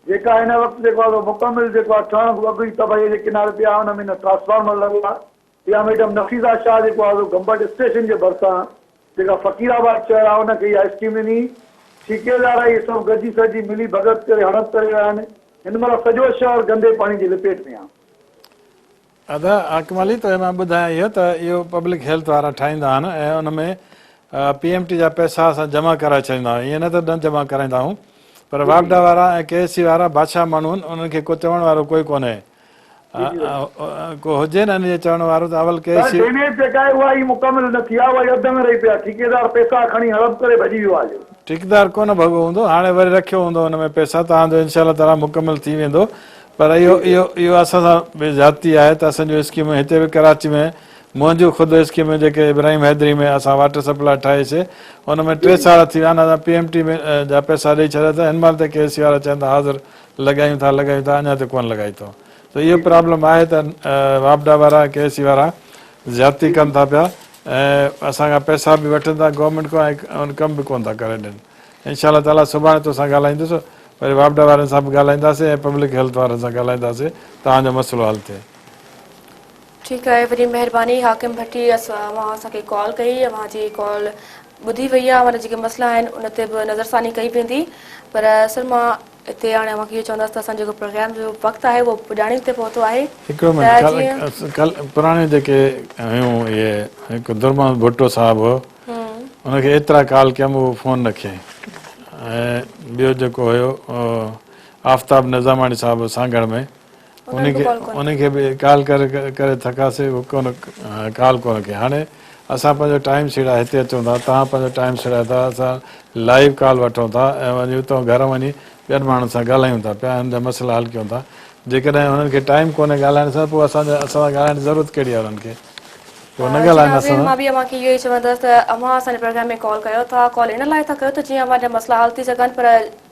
जेका हिन वक़्तु जेको आहे मुकमिल जेको आहे ठहण अॻु ई तबाही जे किनारे ते आहे। हुन में न ट्रांसफार्मर लॻो आहे। या मैडम नफ़ीसा शाह जेको आहे गंबट स्टेशन जे भरिसां जेका फ़क़ीराबाद शहर आहे हुनखे इहा स्कीम ॾिनी। ठेकेदार इहे सभु गॾिजी सॼी मिली भगत करे हड़प करे विया आहिनि। हिन महिल सॼो शहर गंदे पाणी जी लपेट में आहे। अदा अकमली त मां ॿुधायां इहो त इहो पब्लिक हेल्थ वारा ठाहींदा आहिनि ऐं उन में PMT जा पैसा असां जमा कराए छॾींदा आहियूं। ईअं न त न जमा कराईंदा आहियूं, पर वापडा वारा ऐं KSC वारा बादशाह माण्हू आहिनि, उन्हनि खे को चवण वारो कोई कोन्हे। को हुजे न इनजे चवण वारो त अवल KSC ड्रेनेज जेका आहे उहा ई मुकमिल न थी आहे, उहा ई अध में रही पिया। ठेकेदार पैसा खणी हड़प करे भॼी वियो आहे। ठेकेदार कोन भॻो हूंदो, हाणे वरी रखियो हूंदो हुन में पैसा, तव्हांजो इनशा ताला मुकमिल थी वेंदो। पर इहो असां सां बि ज़्यादती आहे त असांजो स्कीम हिते बि कराची में मुंहिंजो ख़ुदि स्कीम जेके इब्राहिम हैदरी में असां वाटर सप्लाई ठाहीसीं, हुन में 3 साल थी विया आहिनि। PMT में जा पैसा ॾेई छॾिया त हिन महिल त KSC वारा चवनि था हाज़िर लॻायूं था, अञा त कोन लॻाई अथऊं। त इहो प्रॉब्लम आहे त वापडा वारा KSC वारा ज़्यादती कनि था पिया ऐं असांखां पैसा बि वठनि था गवर्नमेंट खां ऐं कमु बि कोन था करे ॾियनि। इनशा ताला सुभाणे तोसां ॻाल्हाईंदुसि, वरी वापडा वारनि सां बि ॻाल्हाईंदासीं ऐं पब्लिक हेल्थ वारनि सां ॻाल्हाईंदासीं, तव्हांजो मसइलो हल थिए। ठीकु आहे, वॾी महिरबानी हाकिम भट्टी। अव्हां असांखे कॉल कई, अव्हांजी कॉल ॿुधी वई आहे। अव्हांजा जेके मसइला आहिनि उन ते बि नज़रसानी कई वेंदी। पर असर मां हिते हाणे अव्हांखे इहो चवंदसि त असांजो जेको प्रोग्राम जो वक़्तु आहे उहो पुॼाणी ते पहुतो आहे। हिकिड़ो मिनट, कल पुराणे जेके हुयूं इहे हिकु दुरमान भुट्टो साहिबु हो, उनखे एतिरा कॉल कयमि उहो फ़ोन न खयईं। ऐं ॿियो जेको हुयो आफ्ताब निज़ामाणी साहिबु सांगड़ में, उनखे बि कॉल करे थकासीं, उहो कॉल कोन कयईं। हाणे असां पंहिंजो टाइम सीड़ा हिते अचूं था, तव्हां पंहिंजो टाइम सीड़ा था, असां लाइव कॉल वठूं था ऐं वञी उतां घर वञी ॿियनि माण्हुनि सां ॻाल्हायूं था पिया, हिन जा मसइला हल कयूं था। जेकॾहिं हुननि खे टाइम कोन्हे ॻाल्हाइण सां, पोइ असां सां ॻाल्हाइण जी ज़रूरत कहिड़ी आहे हुननि खे? पोइ न ॻाल्हाइनि असां। मां बि अव्हांखे इहो ई चवंदसि त अव्हां असांजे प्रोग्राम में कॉल कयो था, कॉल इन लाइ था कयो त जीअं अव्हांजा मसइला हल थी सघनि। पर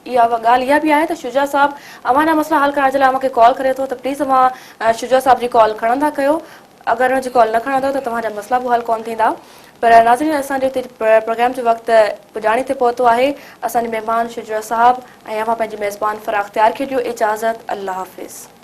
इहा ॻाल्हि इहा बि आहे त शुजा साहिबु अव्हांजा मसइला हल करण जे लाइ अव्हांखे कॉल करे थो, त प्लीज़ अव्हां शुजा साहिब जी कॉल खणंदा कयो। अगरि हुनजी कॉल न खणंदव त तव्हांजा मसइला बि हल कोन थींदा। पर नाज़रीन, असांजो हिते प्रोग्राम जो वक़्तु पुॼाणी ते पहुतो आहे। असांजे महिमान शुजा साहिबु ऐं अव्हां पंहिंजी मेज़बान फराख़्तियार खे ॾियो इजाज़त। अल्लाह हाफ़िज़।